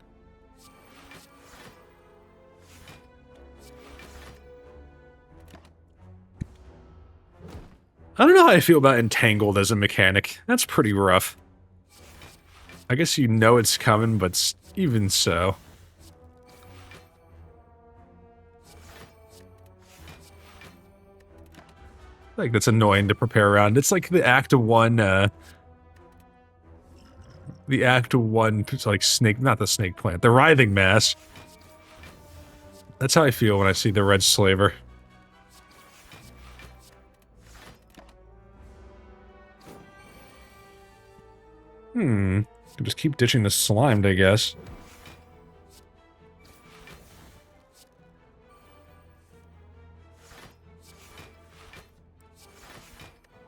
I don't know how I feel about Entangled as a mechanic. That's pretty rough. I guess you know it's coming, but even so. Like, that's annoying to prepare around. It's like the Act 1, the Act 1, like, snake, not the snake plant, the writhing mass. That's how I feel when I see the red slaver. Just keep ditching the slimed, I guess.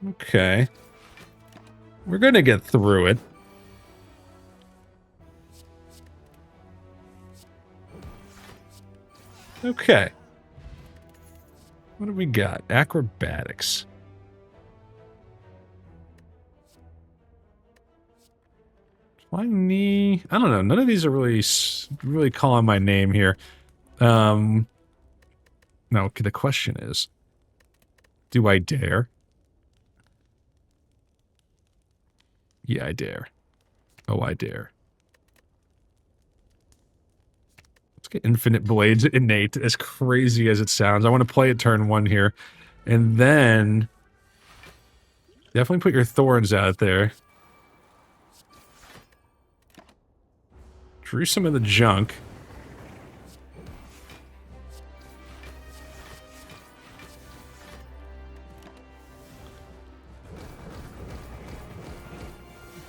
Okay. We're gonna get through it. Okay. What do we got? Acrobatics. Flying knee. I don't know. None of these are really calling my name here. No, the question is, do I dare? Yeah, I dare. Oh, I dare. Let's get Infinite Blades innate, as crazy as it sounds. I want to play it turn 1 here. And then definitely put your thorns out there. Drew some of the junk.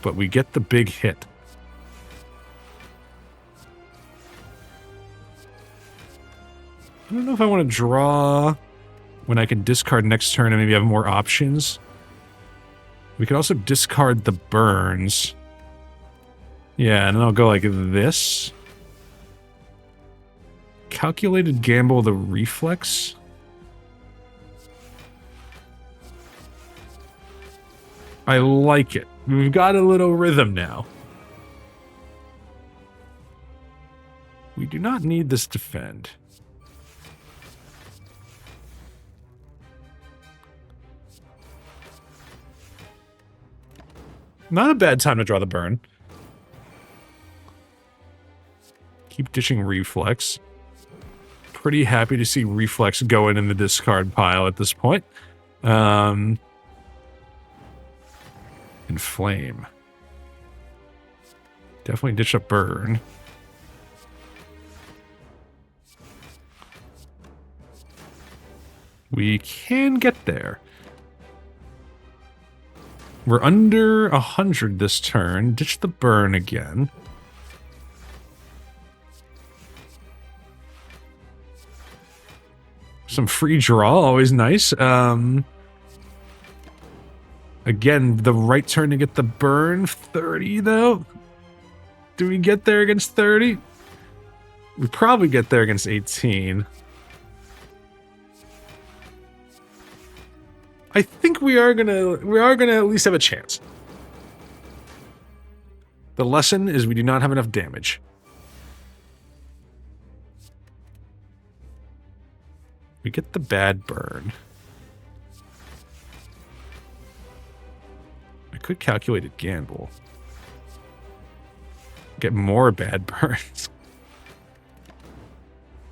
But we get the big hit. I don't know if I want to draw when I can discard next turn and maybe have more options. We could also discard the burns. Yeah, and then I'll go like this. Calculated gamble the reflex. I like it. We've got a little rhythm now. We do not need this defend. Not a bad time to draw the burn. Keep ditching reflex. Pretty happy to see reflex going in the discard pile at this point. Inflame. Definitely ditch a burn. We can get there. We're under 100 this turn. Ditch the burn again. Some free draw, always nice. Again, the right turn to get the burn. 30, though. Do we get there against 30? We probably get there against 18. I think we are gonna at least have a chance. The lesson is we do not have enough damage. We get the bad burn. I could calculate it gamble. Get more bad burns.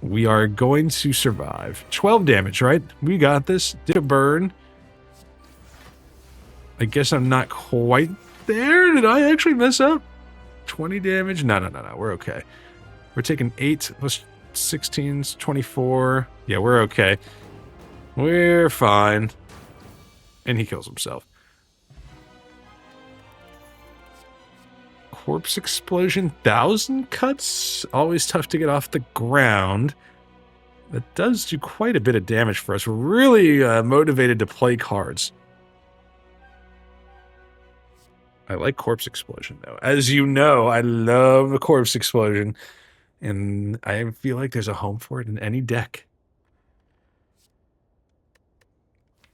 We are going to survive. 12 damage, right? We got this. Did a burn. I guess I'm not quite there. Did I actually mess up? 20 damage? No. We're okay. We're taking 8 plus 16's 24. Yeah, we're okay. We're fine. And he kills himself. Corpse explosion, 1,000 cuts. Always tough to get off the ground. That does do quite a bit of damage for us. We're really motivated to play cards. I like corpse explosion, though. As you know, I love a corpse explosion. And I feel like there's a home for it in any deck.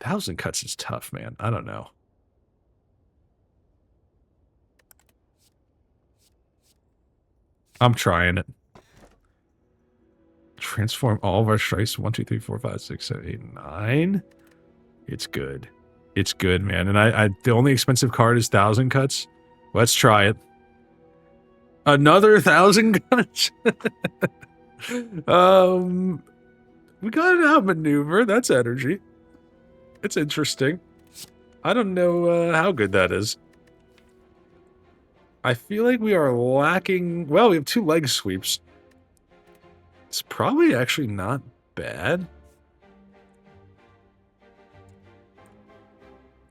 1,000 cuts is tough, man. I don't know. I'm trying it. Transform all of our strikes. 1, 2, 3, 4, 5, 6, 7, 8, 9. It's good. It's good, man. And the only expensive card is 1,000 cuts. Let's try it. Another 1,000 cuts? We got an outmaneuver. That's energy. It's interesting. I don't know how good that is. I feel like we are lacking... Well, we have 2 leg sweeps. It's probably actually not bad.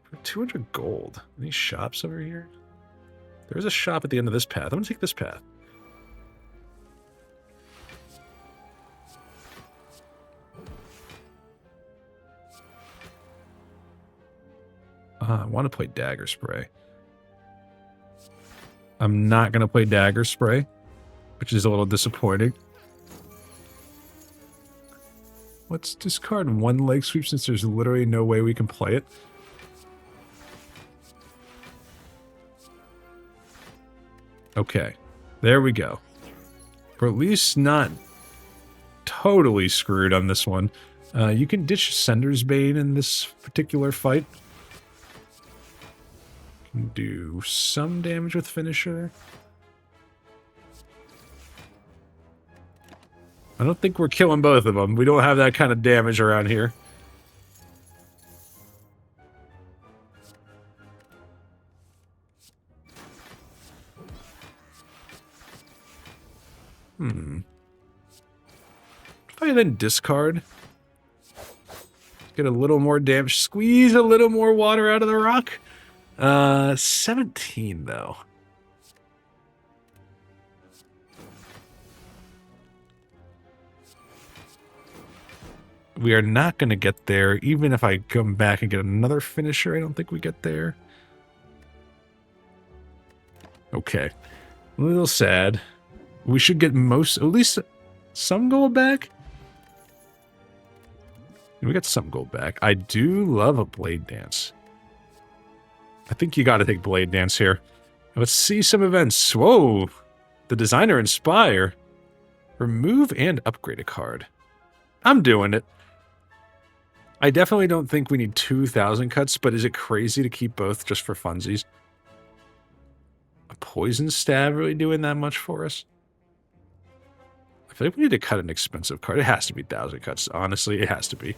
For 200 gold. Any shops over here? There's a shop at the end of this path. I'm going to take this path. I want to play Dagger Spray. I'm not going to play Dagger Spray, which is a little disappointing. Let's discard 1 leg sweep since there's literally no way we can play it. Okay, there we go. We're at least not totally screwed on this one. You can ditch Sender's Bane in this particular fight. Can do some damage with Finisher. I don't think we're killing both of them. We don't have that kind of damage around here. If I then discard, get a little more damage, squeeze a little more water out of the rock. 17 though. We are not going to get there. Even if I come back and get another finisher, I don't think we get there. Okay. A little sad. We should get at least some gold back. We got some gold back. I do love a Blade Dance. I think you got to take Blade Dance here. Let's see some events. Whoa. The Designer Inspire. Remove and upgrade a card. I'm doing it. I definitely don't think we need 2,000 cuts, but is it crazy to keep both just for funsies? A Poison Stab really doing that much for us? I feel like we need to cut an expensive card. It has to be 1,000 cuts. Honestly, it has to be.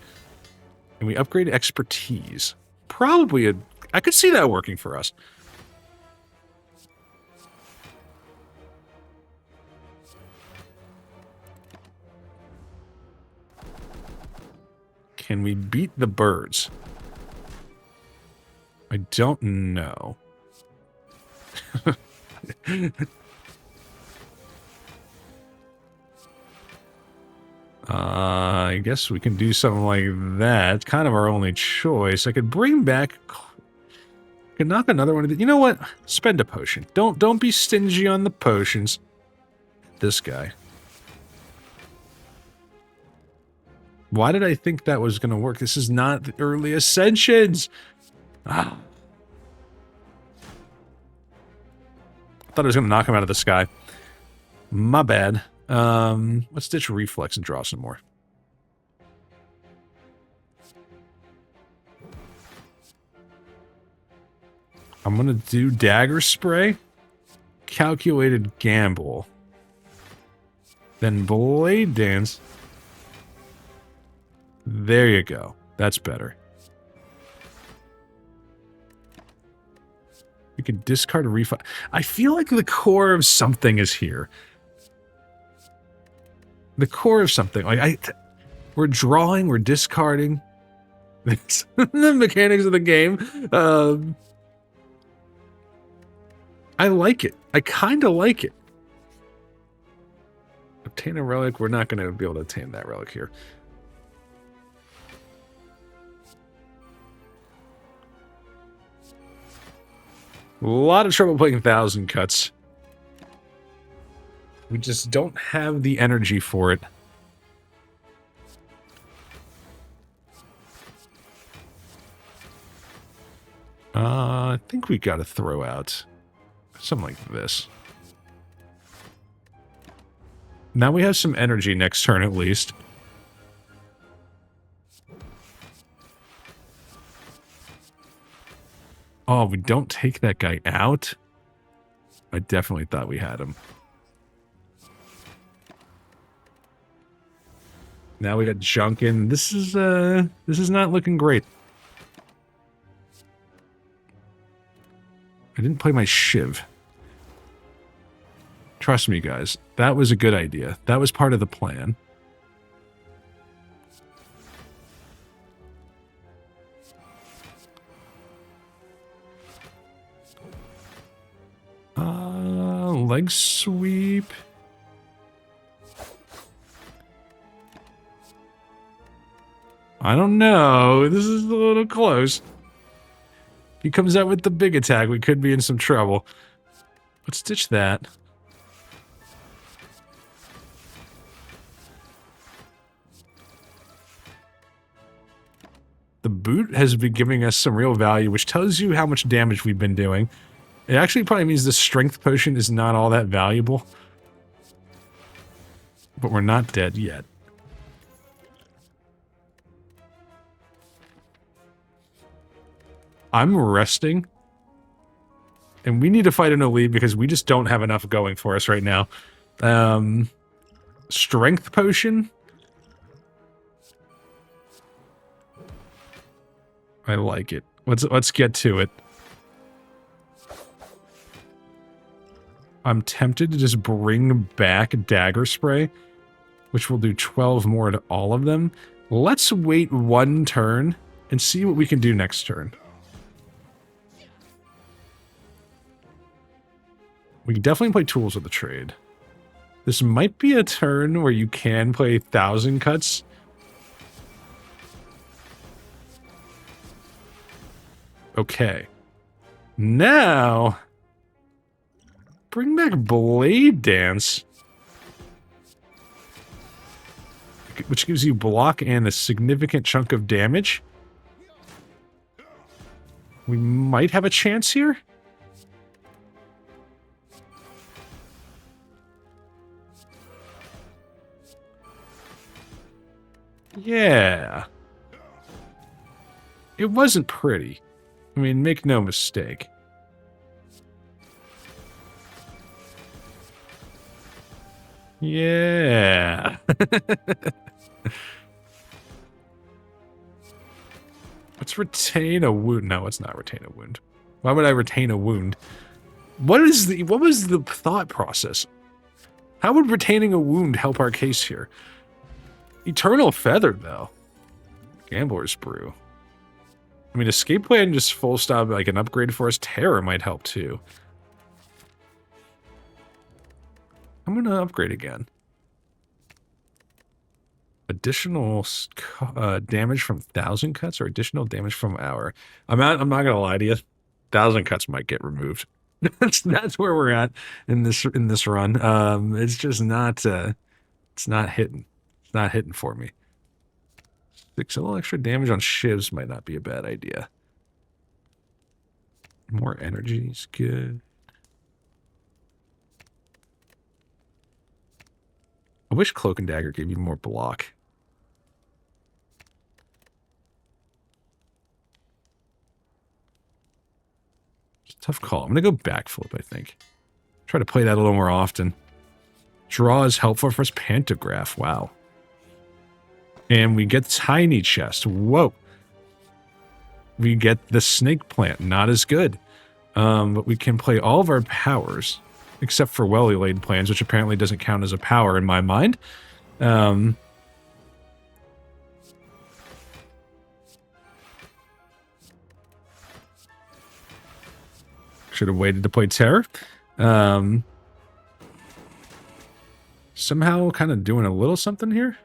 And we upgrade Expertise. Probably I could see that working for us. Can we beat the birds? I don't know. I guess we can do something like that. It's kind of our only choice. I could bring back... I could knock another one of the... You know what? Spend a potion. Don't be stingy on the potions. This guy. Why did I think that was going to work? This is not the early Ascensions! Ah. I thought I was going to knock him out of the sky. My bad. Let's ditch Reflex and draw some more. I'm going to do Dagger Spray. calculated gamble. Then Blade Dance. There you go. That's better. We can discard a refund. I feel like the core of something is here. The core of something. Like we're drawing, we're discarding. The mechanics of the game. I like it. I kind of like it. Obtain a relic. We're not going to be able to obtain that relic here. A lot of trouble playing 1,000 cuts. We just don't have the energy for it. I think we got to throw out something like this. Now we have some energy next turn at least. Oh, we don't take that guy out? I definitely thought we had him. Now we got Junkin. This is not looking great. I didn't play my Shiv. Trust me, guys. That was a good idea. That was part of the plan. Leg sweep. I don't know. This is a little close. If he comes out with the big attack, we could be in some trouble. Let's ditch that. The boot has been giving us some real value, which tells you how much damage we've been doing. It actually probably means the strength potion is not all that valuable. But we're not dead yet. I'm resting. And we need to fight an elite because we just don't have enough going for us right now. Strength potion? I like it. Let's get to it. I'm tempted to just bring back Dagger Spray, which will do 12 more to all of them. Let's wait one turn and see what we can do next turn. We can definitely play Tools of the Trade. This might be a turn where you can play 1,000 cuts. Okay. Now, bring back Blade Dance, which gives you block and a significant chunk of damage. We might have a chance here. Yeah. It wasn't pretty. I mean, make no mistake. Yeah. Let's retain a wound. No, let's not retain a wound. Why would I retain a wound? What was the thought process? How would retaining a wound help our case here? Eternal Feather, though. Gambler's Brew. I mean, Escape Plan just full stop, like an upgrade for us. Terror might help, too. I'm going to upgrade again. Additional damage from 1,000 cuts or additional damage from hour. I'm not going to lie to you. 1,000 cuts might get removed. That's where we're at in this run. It's just not it's not hitting. It's not hitting for me. 6 a little extra damage on shivs might not be a bad idea. More energy is good. I wish Cloak and Dagger gave you more block. It's a tough call. I'm going to go backflip, I think. Try to play that a little more often. Draw is helpful for us. Pantograph. Wow. And we get Tiny Chest. Whoa. We get the Snake Plant. Not as good. But we can play all of our powers, except for Well-Laid Plans, which apparently doesn't count as a power in my mind. Should have waited to play Terror. Somehow kind of doing a little something here.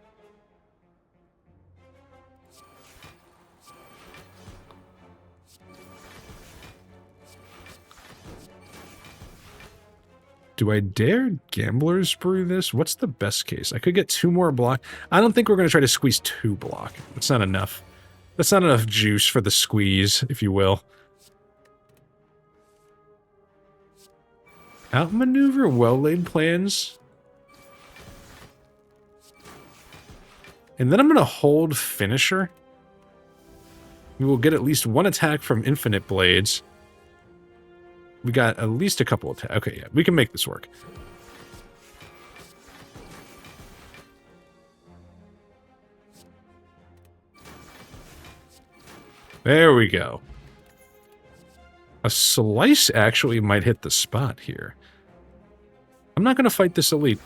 Do I dare Gambler's Brew this? What's the best case? I could get 2 more block. I don't think we're going to try to squeeze 2 block. That's not enough. That's not enough juice for the squeeze, if you will. Outmaneuver Well-Laid Plans. And then I'm going to hold Finisher. We will get at least 1 attack from Infinite Blades. We got at least a couple of attacks. Okay, yeah, we can make this work. There we go. A Slice actually might hit the spot here. I'm not going to fight this elite.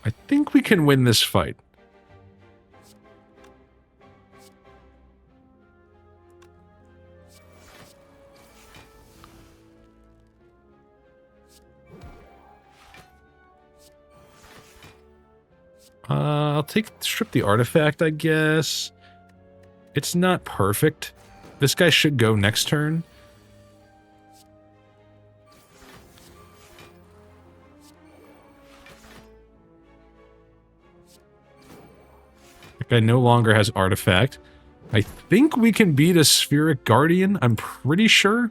I think we can win this fight. I'll strip the artifact, I guess. It's not perfect. This guy should go next turn. That guy no longer has artifact. I think we can beat a Spheric Guardian. I'm pretty sure.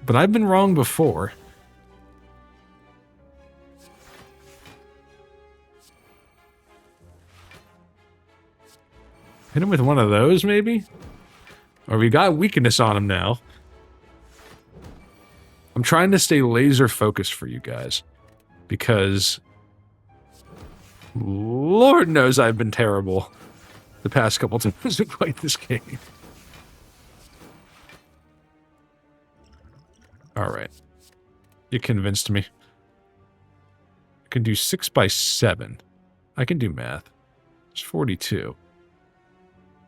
But I've been wrong before. Hit him with one of those, maybe? Or we got weakness on him now. I'm trying to stay laser focused for you guys. Because Lord knows I've been terrible the past couple times to play this game. Alright. You convinced me. I can do 6 by 7. I can do math. It's 42.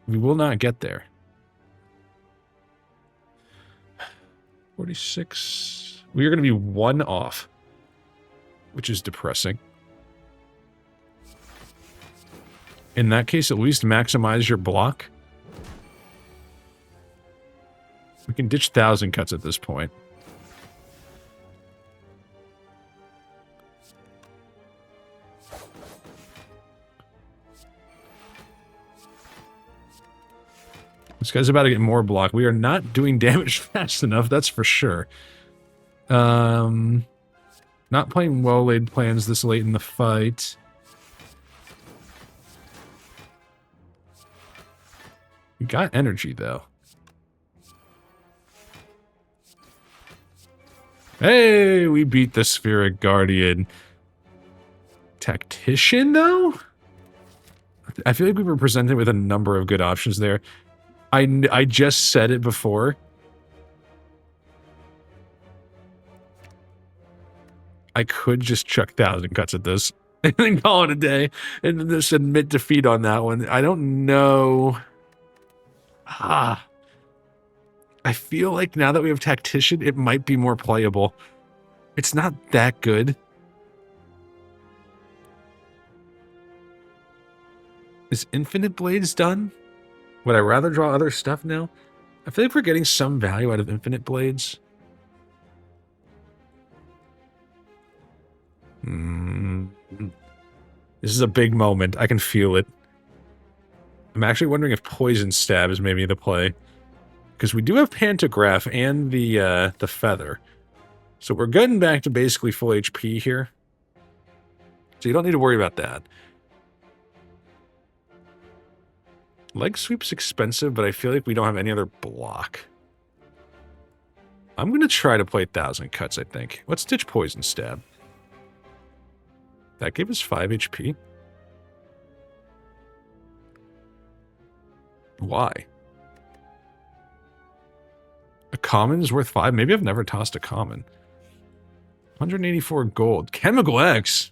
We will not get there. 46. We are going to be 1 off, which is depressing. In that case, at least maximize your block. We can ditch 1,000 cuts at this point. This guy's about to get more block. We are not doing damage fast enough, that's for sure. Not playing Well-Laid Plans this late in the fight. We got energy, though. Hey, we beat the Spheric Guardian. Tactician, though? I feel like we were presented with a number of good options there. I just said it before. I could just chuck 1,000 cuts at this and then call it a day and just admit defeat on that one. I don't know. I feel like now that we have Tactician, it might be more playable. It's not that good. Is Infinite Blades done? Would I rather draw other stuff now? I feel like we're getting some value out of Infinite Blades. This is a big moment. I can feel it. I'm actually wondering if Poison Stab is maybe the play. Because we do have Pantograph and the Feather. So we're getting back to basically full HP here. So you don't need to worry about that. Leg Sweep's expensive, but I feel like we don't have any other block. I'm going to try to play 1,000 Cuts, I think. Let's ditch Poison Stab. That gave us 5 HP. Why? A common is worth 5? Maybe I've never tossed a common. 184 gold. Chemical X!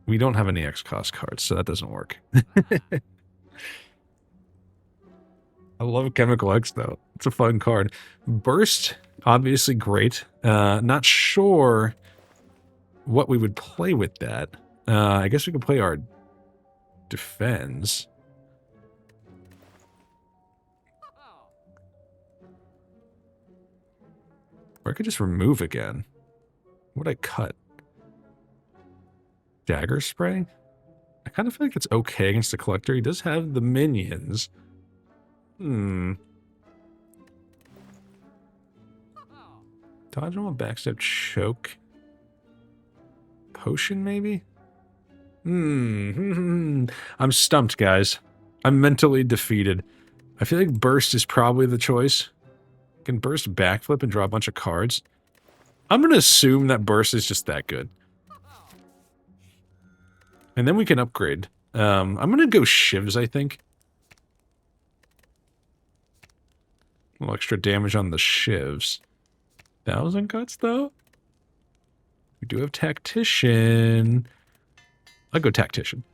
We don't have any X cost cards, so that doesn't work. I love Chemical X, though. It's a fun card. Burst, obviously great. Not sure what we would play with that. I guess we could play our Defense. Or I could just remove again. What would I cut? Dagger Spray? I kind of feel like it's okay against the Collector. He does have the minions. Dodge roll, backstab, choke. Potion, maybe? I'm stumped, guys. I'm mentally defeated. I feel like Burst is probably the choice. Can Burst backflip and draw a bunch of cards? I'm going to assume that Burst is just that good. And then we can upgrade. I'm going to go Shivs, I think. A little extra damage on the Shivs. 1,000 Cuts, though? We do have Tactician. I'll go Tactician.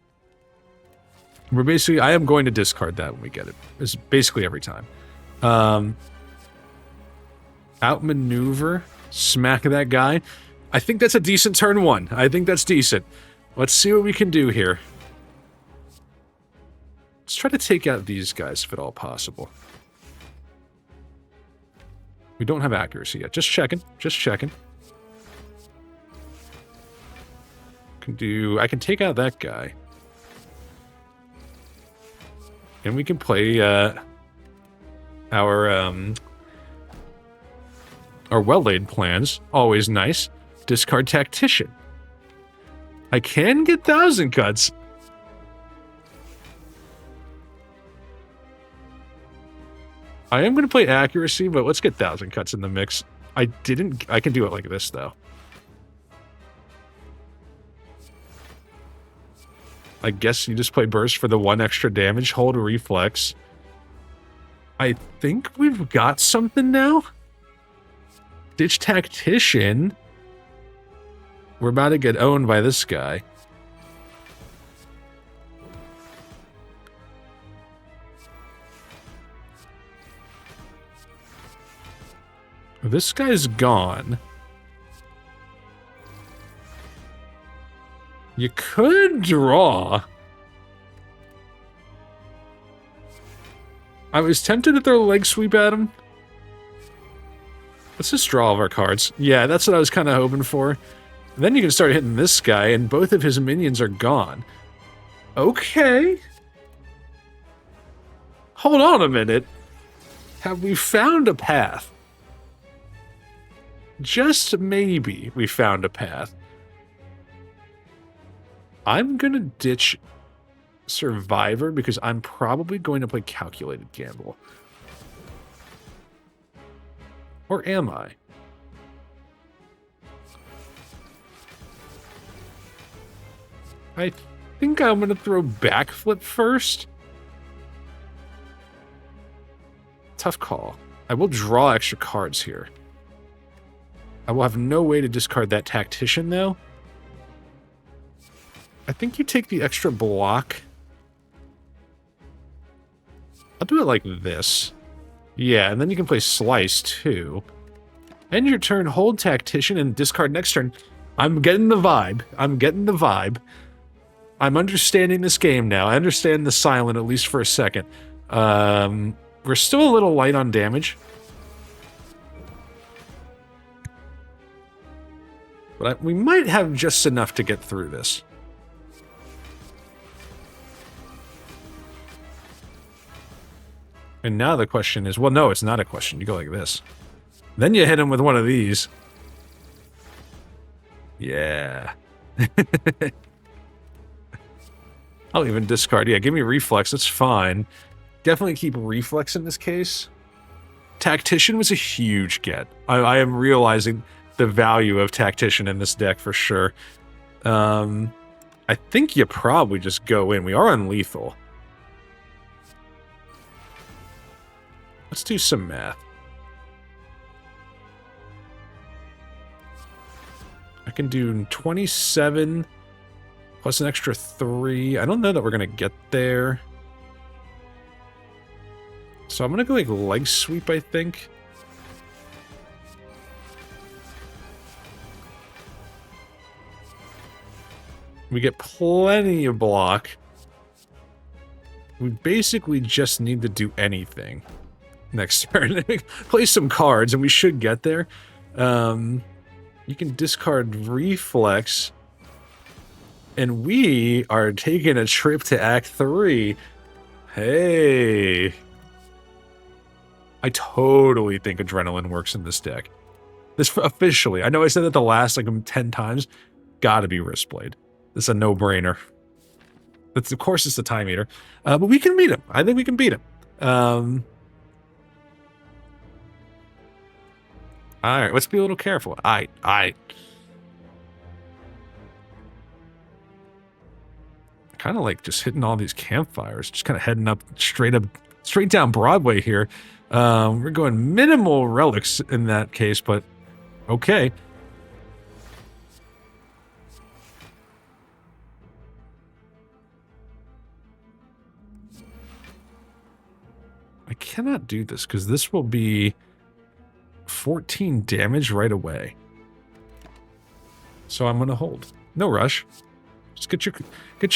We're basically... I am going to discard that when we get it. It's basically every time. Outmaneuver. Smack that guy. I think that's a decent turn 1. I think that's decent. Let's see what we can do here. Let's try to take out these guys if at all possible. We don't have accuracy yet. Just checking. Just checking. I can take out that guy. And we can play our well-laid plans. Always nice. Discard Tactician. I can get 1,000 Cuts. I am going to play accuracy, but let's get 1,000 Cuts in the mix. I can do it like this, though. I guess you just play Burst for the 1 extra damage. Hold Reflex. I think we've got something now. Ditch Tactician. We're about to get owned by this guy. This guy's gone. You could draw. I was tempted to throw Leg Sweep at him. Let's just draw all of our cards. Yeah, that's what I was kind of hoping for. And then you can start hitting this guy, and both of his minions are gone. Okay. Hold on a minute. Have we found a path? Just maybe we found a path. I'm going to ditch Survivor because I'm probably going to play Calculated Gamble. Or am I? I think I'm going to throw Backflip first. Tough call. I will draw extra cards here. I will have no way to discard that Tactician, though. I think you take the extra block. I'll do it like this. Yeah, and then you can play Slice, too. End your turn, hold Tactician, and discard next turn. I'm getting the vibe. I'm getting the vibe. I'm understanding this game now. I understand the silent, at least for a second. We're still a little light on damage. But we might have just enough to get through this. And now the question is, well, no, it's not a question. You go like this. Then you hit him with one of these. Yeah. I'll even discard. Yeah, give me reflex. That's fine. Definitely keep reflex in this case. Tactician was a huge get. I am realizing the value of Tactician in this deck for sure. I think you probably just go in. We are unlethal. Let's do some math. I can do 27 plus an extra 3. I don't know that we're going to get there. So I'm going to go like leg sweep, I think. We get plenty of block. We basically just need to do anything next turn. Play some cards and we should get there. You can discard reflex. And we are taking a trip to Act 3. Hey. I totally think Adrenaline works in this deck. This officially. I know I said that the last like 10 times. Gotta be Wristblade. This is a no-brainer. Of course it's the Time Eater. But we can beat him. I think we can beat him. Alright, let's be a little careful. I kind of like just hitting all these campfires. Just kind of heading up, straight down Broadway here. We're going minimal relics in that case, but okay. I cannot do this because this will be 14 damage right away. So I'm going to hold. No rush. Just get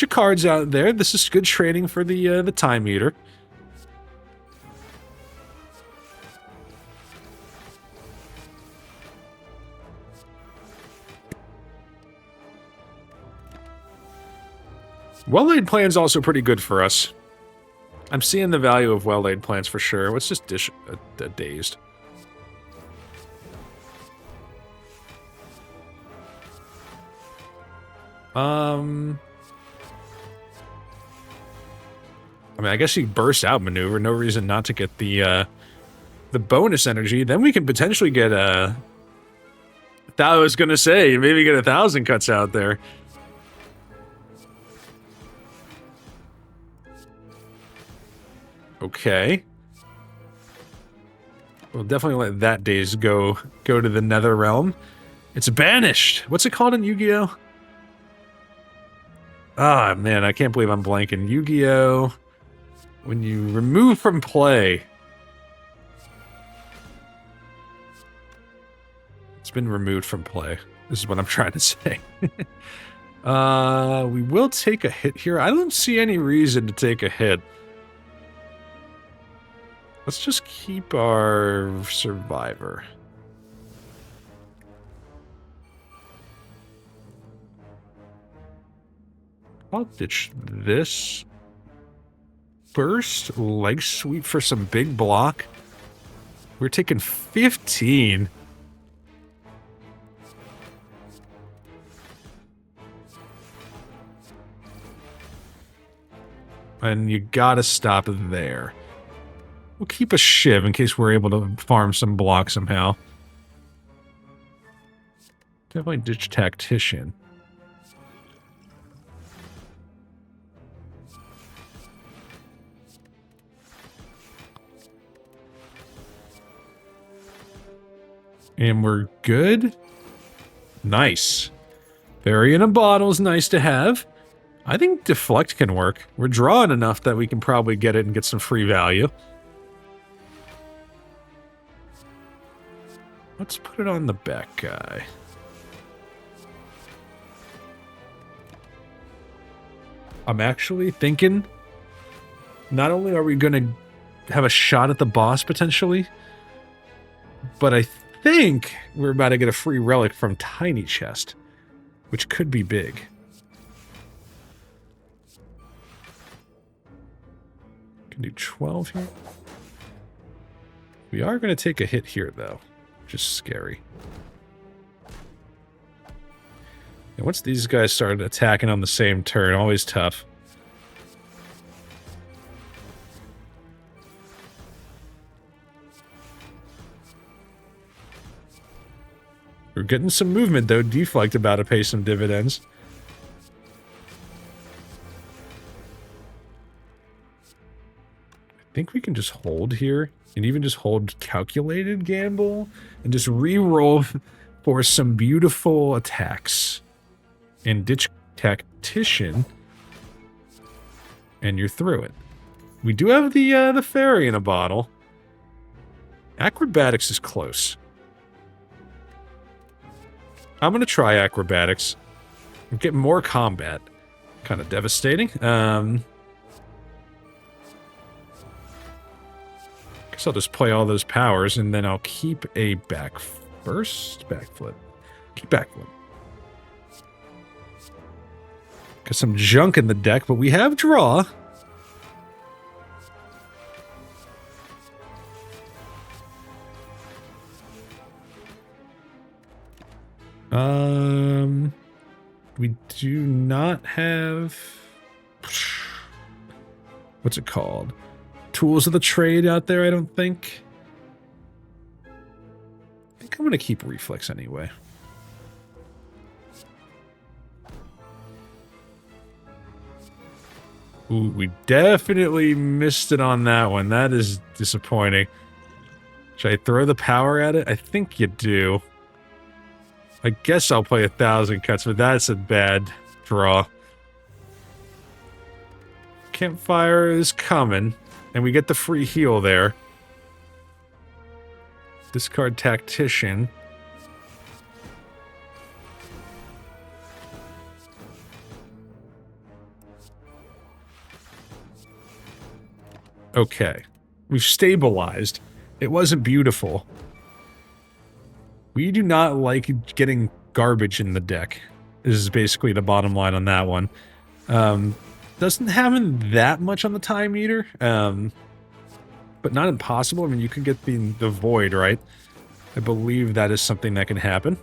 your cards out there. This is good training for the Time Eater. Well-laid plan's also pretty good for us. I'm seeing the value of well-laid plans for sure. Let's just dish a dazed. I mean, I guess you burst out maneuver. No reason not to get the bonus energy. Then we can potentially get a... I was gonna say, maybe get 1,000 cuts out there. Okay. We'll definitely let that daze go to the Nether Realm. It's banished. What's it called in Yu-Gi-Oh? Ah, man, I can't believe I'm blanking. Yu-Gi-Oh! When you remove from play. It's been removed from play. This is what I'm trying to say. We will take a hit here. I don't see any reason to take a hit. Let's just keep our survivor. I'll ditch this. Burst, leg sweep for some big block. We're taking 15. And you gotta stop there. We'll keep a shiv in case we're able to farm some block somehow. Definitely ditch Tactician. And we're good. Nice. Fairy in a bottle is nice to have. I think Deflect can work. We're drawing enough that we can probably get it and get some free value. Let's put it on the back guy. I'm actually thinking not only are we going to have a shot at the boss potentially, but I think we're about to get a free relic from Tiny Chest, which could be big. Can do 12 here. We are going to take a hit here, though, which is scary. And once these guys started attacking on the same turn, always tough. We're getting some movement, though. Deflect about to pay some dividends. I think we can just hold here, and even just hold calculated gamble, and just re-roll for some beautiful attacks. And ditch Tactician, and you're through it. We do have the fairy in a bottle. Acrobatics is close. I'm going to try acrobatics. I'm getting more combat. Kind of devastating. Guess I'll just play all those powers, and then I'll keep a backflip. Keep backflip. Got some junk in the deck, but we have draw. We do not have... What's it called? Tools of the trade out there, I don't think. I think I'm going to keep Reflex anyway. Ooh, we definitely missed it on that one. That is disappointing. Should I throw the power at it? I think you do. I guess I'll play 1,000 cuts, but that's a bad draw. Campfire is coming, and we get the free heal there. Discard Tactician. Okay. We've stabilized. It wasn't beautiful. We do not like getting garbage in the deck. This is basically the bottom line on that one. Doesn't happen that much on the time meter, but not impossible. I mean, you can get the void, right? I believe that is something that can happen.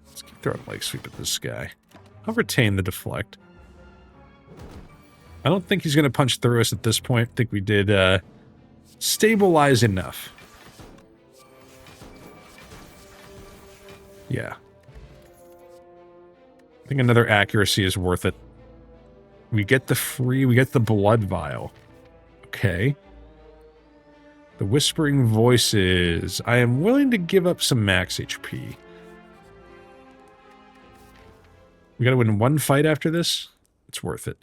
Let's keep throwing leg sweep at this guy. I'll retain the deflect. I don't think he's going to punch through us at this point. I think we did stabilize enough. Yeah. I think another accuracy is worth it. We get the blood vial. Okay. The whispering voices. I am willing to give up some max HP. We gotta win one fight after this? It's worth it.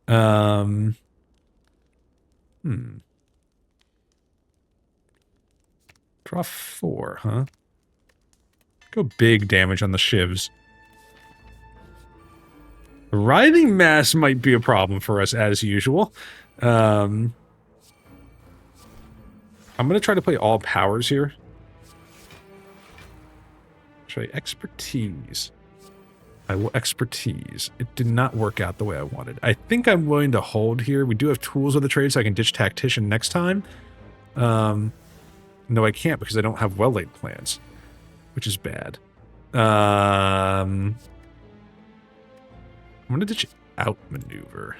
Draw 4, huh? Go big damage on the shivs. The writhing mass might be a problem for us as usual. I'm going to try to play all powers here. Try expertise. I will expertise. It did not work out the way I wanted. I think I'm willing to hold here. We do have tools of the trade, so I can ditch Tactician next time. No, I can't because I don't have well-laid plans, which is bad. I'm going to ditch outmaneuver.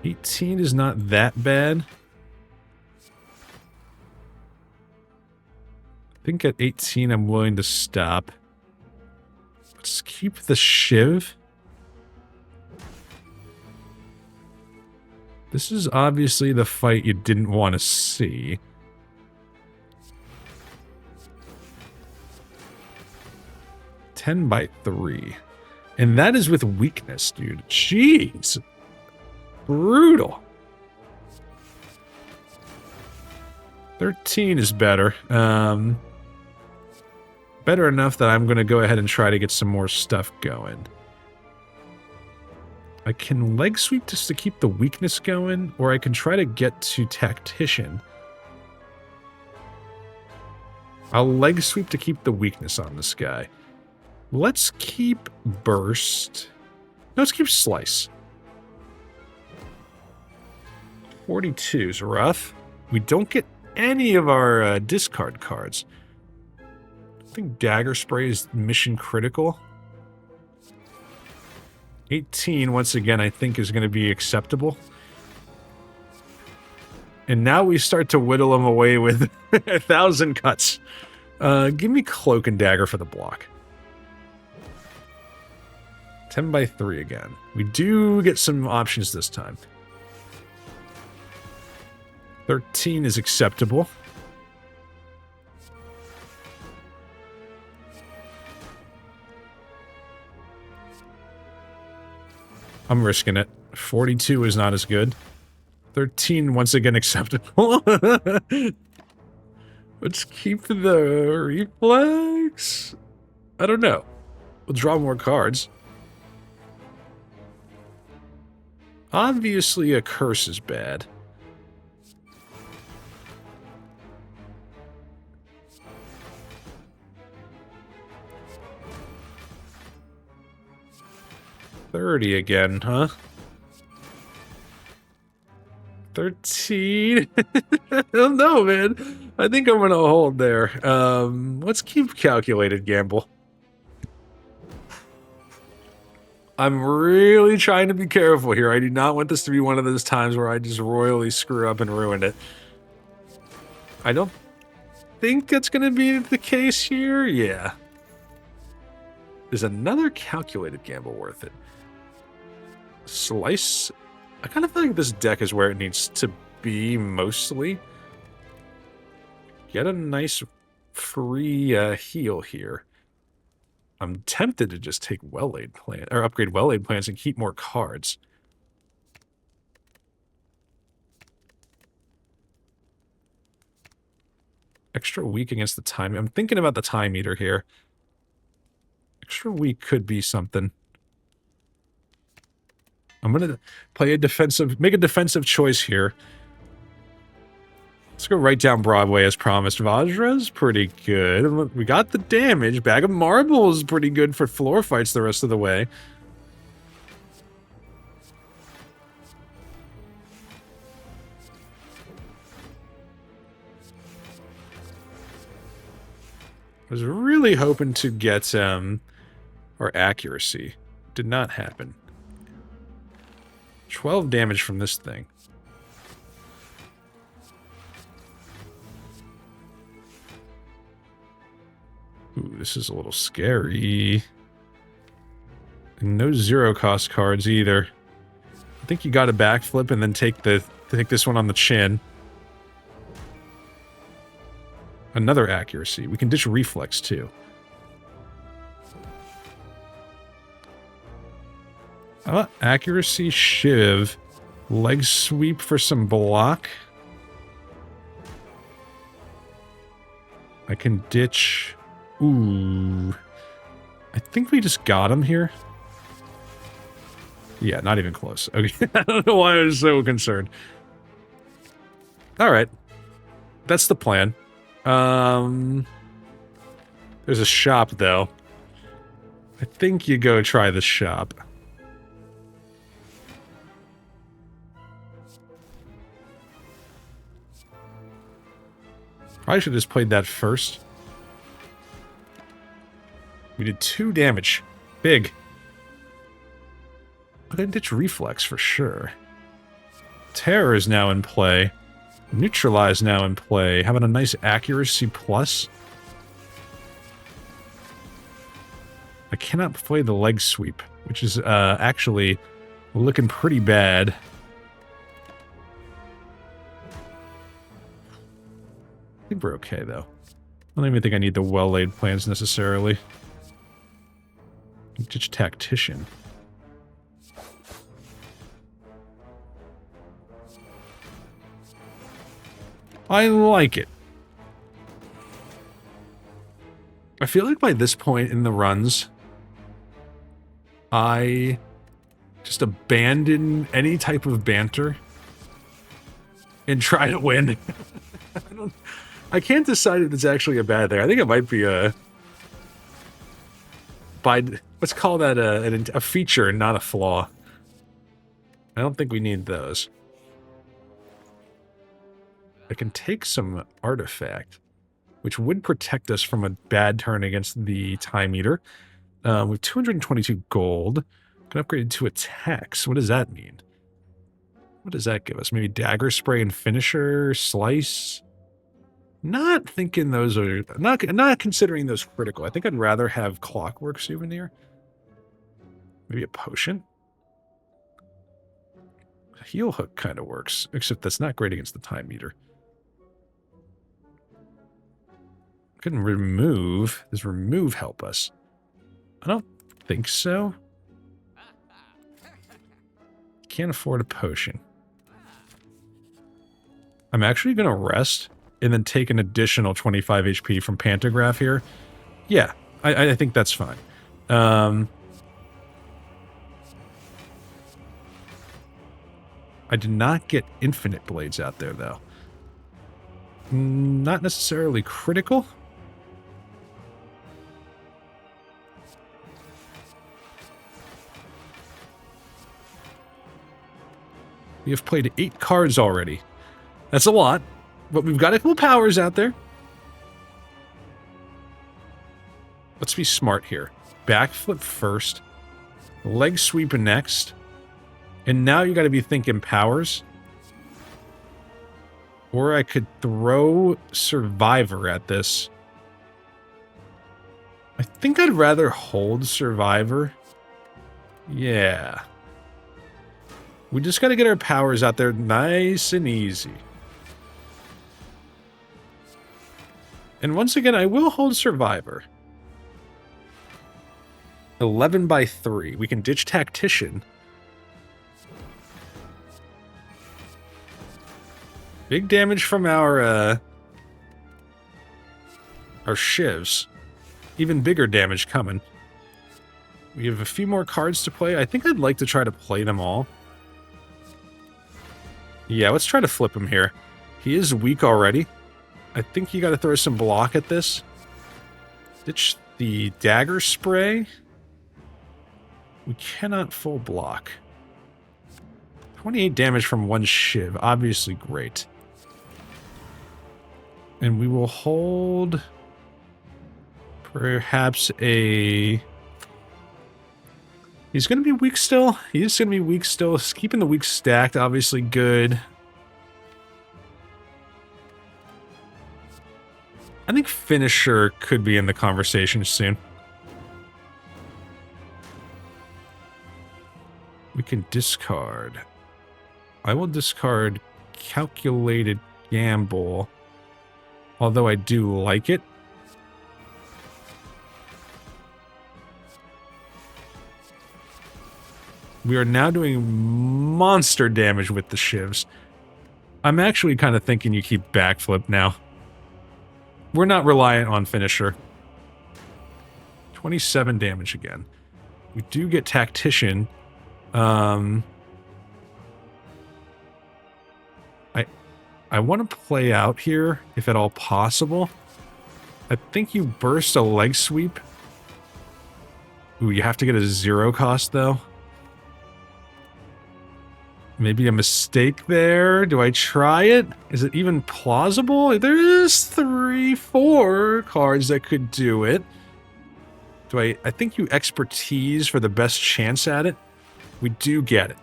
18 is not that bad. I think at 18 I'm willing to stop. Let's keep the shiv. This is obviously the fight you didn't want to see. (10/3). And that is with weakness, dude. Jeez. Brutal. 13 is better. Better enough that I'm going to go ahead and try to get some more stuff going. I can leg sweep just to keep the weakness going, or I can try to get to Tactician. I'll leg sweep to keep the weakness on this guy. Let's keep Burst. No, let's keep Slice. 42 is rough. We don't get any of our discard cards. I think Dagger Spray is mission critical. 18, once again, I think is going to be acceptable. And now we start to whittle them away with 1,000 cuts. Give me Cloak and Dagger for the block. 10 by 3 again. We do get some options this time. 13 is acceptable. I'm risking it. 42 is not as good. 13, once again, acceptable. Let's keep the reflex. I don't know. We'll draw more cards. Obviously, a curse is bad. $30 again, huh? 13. I don't know, man. I think I'm gonna hold there. Let's keep calculated gamble. I'm really trying to be careful here. I do not want this to be one of those times where I just royally screw up and ruin it. I don't think that's gonna be the case here. Yeah. Is another calculated gamble worth it? Slice. I kind of feel like this deck is where it needs to be mostly. Get a nice free heal here. I'm tempted to just take well-laid plan or upgrade well-laid plans and keep more cards. Extra weak against the time. I'm thinking about the time eater here. Extra weak could be something. I'm gonna play make a defensive choice here. Let's go right down Broadway as promised. Vajra's pretty good. We got the damage. Bag of Marbles is pretty good for floor fights the rest of the way. I was really hoping to get our accuracy. Did not happen. 12 damage from this thing. Ooh, this is a little scary. And no zero cost cards either. I think you got a backflip and then take this one on the chin. Another accuracy. We can ditch reflex too. Accuracy, shiv. Leg sweep for some block. I can ditch. Ooh. I think we just got him here. Yeah, not even close. Okay. I don't know why I was so concerned. Alright. That's the plan. There's a shop, though. I think you go try the shop. Probably should have just played that first. We did 2 damage. Big. I'm gonna ditch reflex for sure. Terror is now in play. Neutralize now in play. Having a nice accuracy plus. I cannot play the leg sweep, which is actually looking pretty bad. I think we're okay, though. I don't even think I need the well-laid plans necessarily. Ditch Tactician. I like it. I feel like by this point in the runs, I just abandon any type of banter and try to win. I can't decide if it's actually a bad thing. I think it might be let's call that a feature, not a flaw. I don't think we need those. I can take some artifact, which would protect us from a bad turn against the Time Eater. With 222 gold, can upgrade it to attacks. What does that mean? What does that give us? Maybe dagger spray and finisher, slice? Not thinking those are... Not considering those critical. I think I'd rather have clockwork souvenir. Maybe a potion? A heal hook kind of works, except that's not great against the Time Eater. Couldn't remove. Does remove help us? I don't think so. Can't afford a potion. I'm actually going to rest and then take an additional 25 HP from Pantograph here. Yeah, I think that's fine. I did not get infinite blades out there, though. Not necessarily critical. We have played 8 cards already. That's a lot, but we've got a couple powers out there. Let's be smart here. Backflip first, leg sweep next, and now you got to be thinking powers. Or I could throw Survivor at this. I think I'd rather hold Survivor. Yeah. We just got to get our powers out there nice and easy. And once again, I will hold Survivor. 11 by 3. We can ditch Tactician. Big damage from our shivs. Even bigger damage coming. We have a few more cards to play. I think I'd like to try to play them all. Yeah, let's try to flip him here. He is weak already. I think you got to throw some block at this. Ditch the dagger spray. We cannot full block. 28 damage from one shiv. Obviously great. And we will hold... perhaps a... He's going to be weak still. He is going to be weak still. Keeping the weak stacked, obviously good. I think Finisher could be in the conversation soon. We can discard. I will discard Calculated Gamble. Although I do like it. We are now doing monster damage with the shivs. I'm actually kind of thinking you keep backflip now. We're not reliant on Finisher. 27 damage again. We do get Tactician. I want to play out here, if at all possible. I think you burst a leg sweep. Ooh, you have to get a 0 cost, though. Maybe a mistake there. Do I try it? Is it even plausible? There's 3, 4 cards that could do it. Do I think you expertise for the best chance at it. We do get it.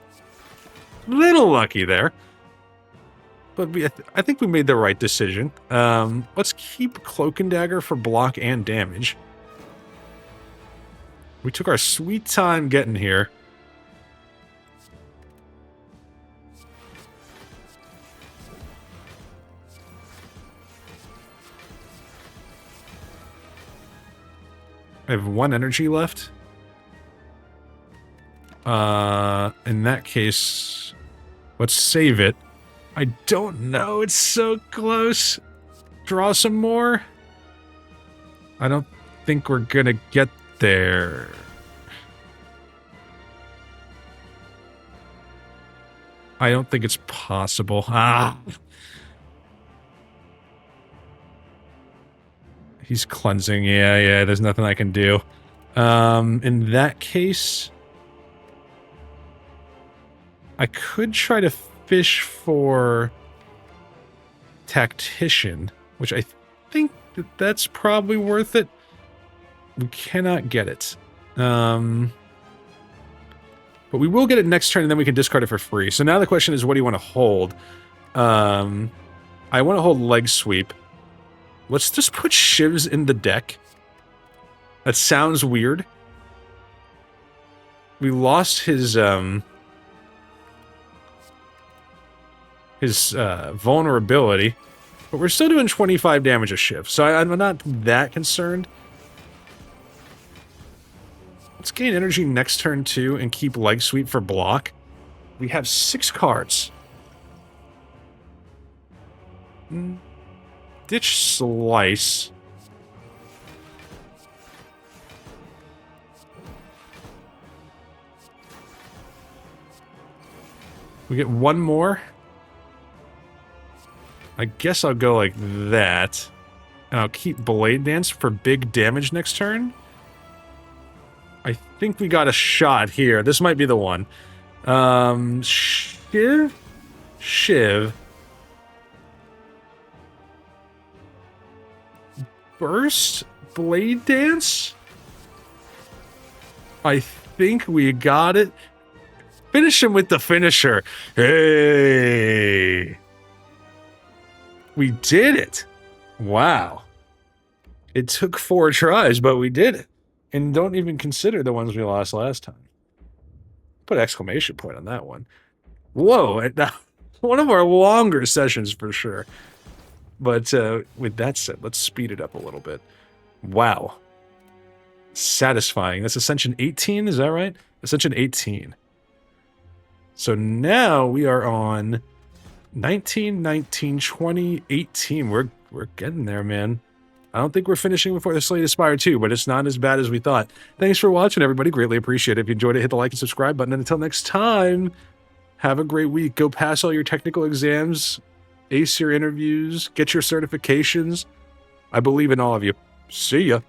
Little lucky there. But I think we made the right decision. Let's keep Cloak and Dagger for block and damage. We took our sweet time getting here. I have 1 energy left. In that case, let's save it. I don't know. It's so close. Draw some more. I don't think we're gonna get there. I don't think it's possible. Ah. He's cleansing. Yeah, there's nothing I can do. In that case, I could try to fish for Tactician, which I think that's probably worth it. We cannot get it. But we will get it next turn, and then we can discard it for free. So now the question is, what do you want to hold? I want to hold Leg Sweep. Let's just put Shivs in the deck. That sounds weird. We lost his vulnerability, but we're still doing 25 damage a Shiv, so I'm not that concerned. Let's gain energy next turn too and keep Leg Sweep for block. We have 6 cards. Ditch Slice. We get one more. I guess I'll go like that. And I'll keep Blade Dance for big damage next turn. I think we got a shot here. This might be the one. Shiv. Burst? Blade Dance? I think we got it. Finish him with the finisher. Hey! We did it. Wow. It took 4 tries, but we did it. And don't even consider the ones we lost last time. Put an exclamation point on that one. Whoa. One of our longer sessions for sure. But with that said, let's speed it up a little bit. Wow. Satisfying. That's Ascension 18, is that right? Ascension 18. So now we are on 19, 19, 20, 18. We're getting there, man. I don't think we're finishing before the Slay the Spire 2, but it's not as bad as we thought. Thanks for watching, everybody. Greatly appreciate it. If you enjoyed it, hit the like and subscribe button. And until next time, have a great week. Go pass all your technical exams, ace your interviews, get your certifications. I believe in all of you. See ya.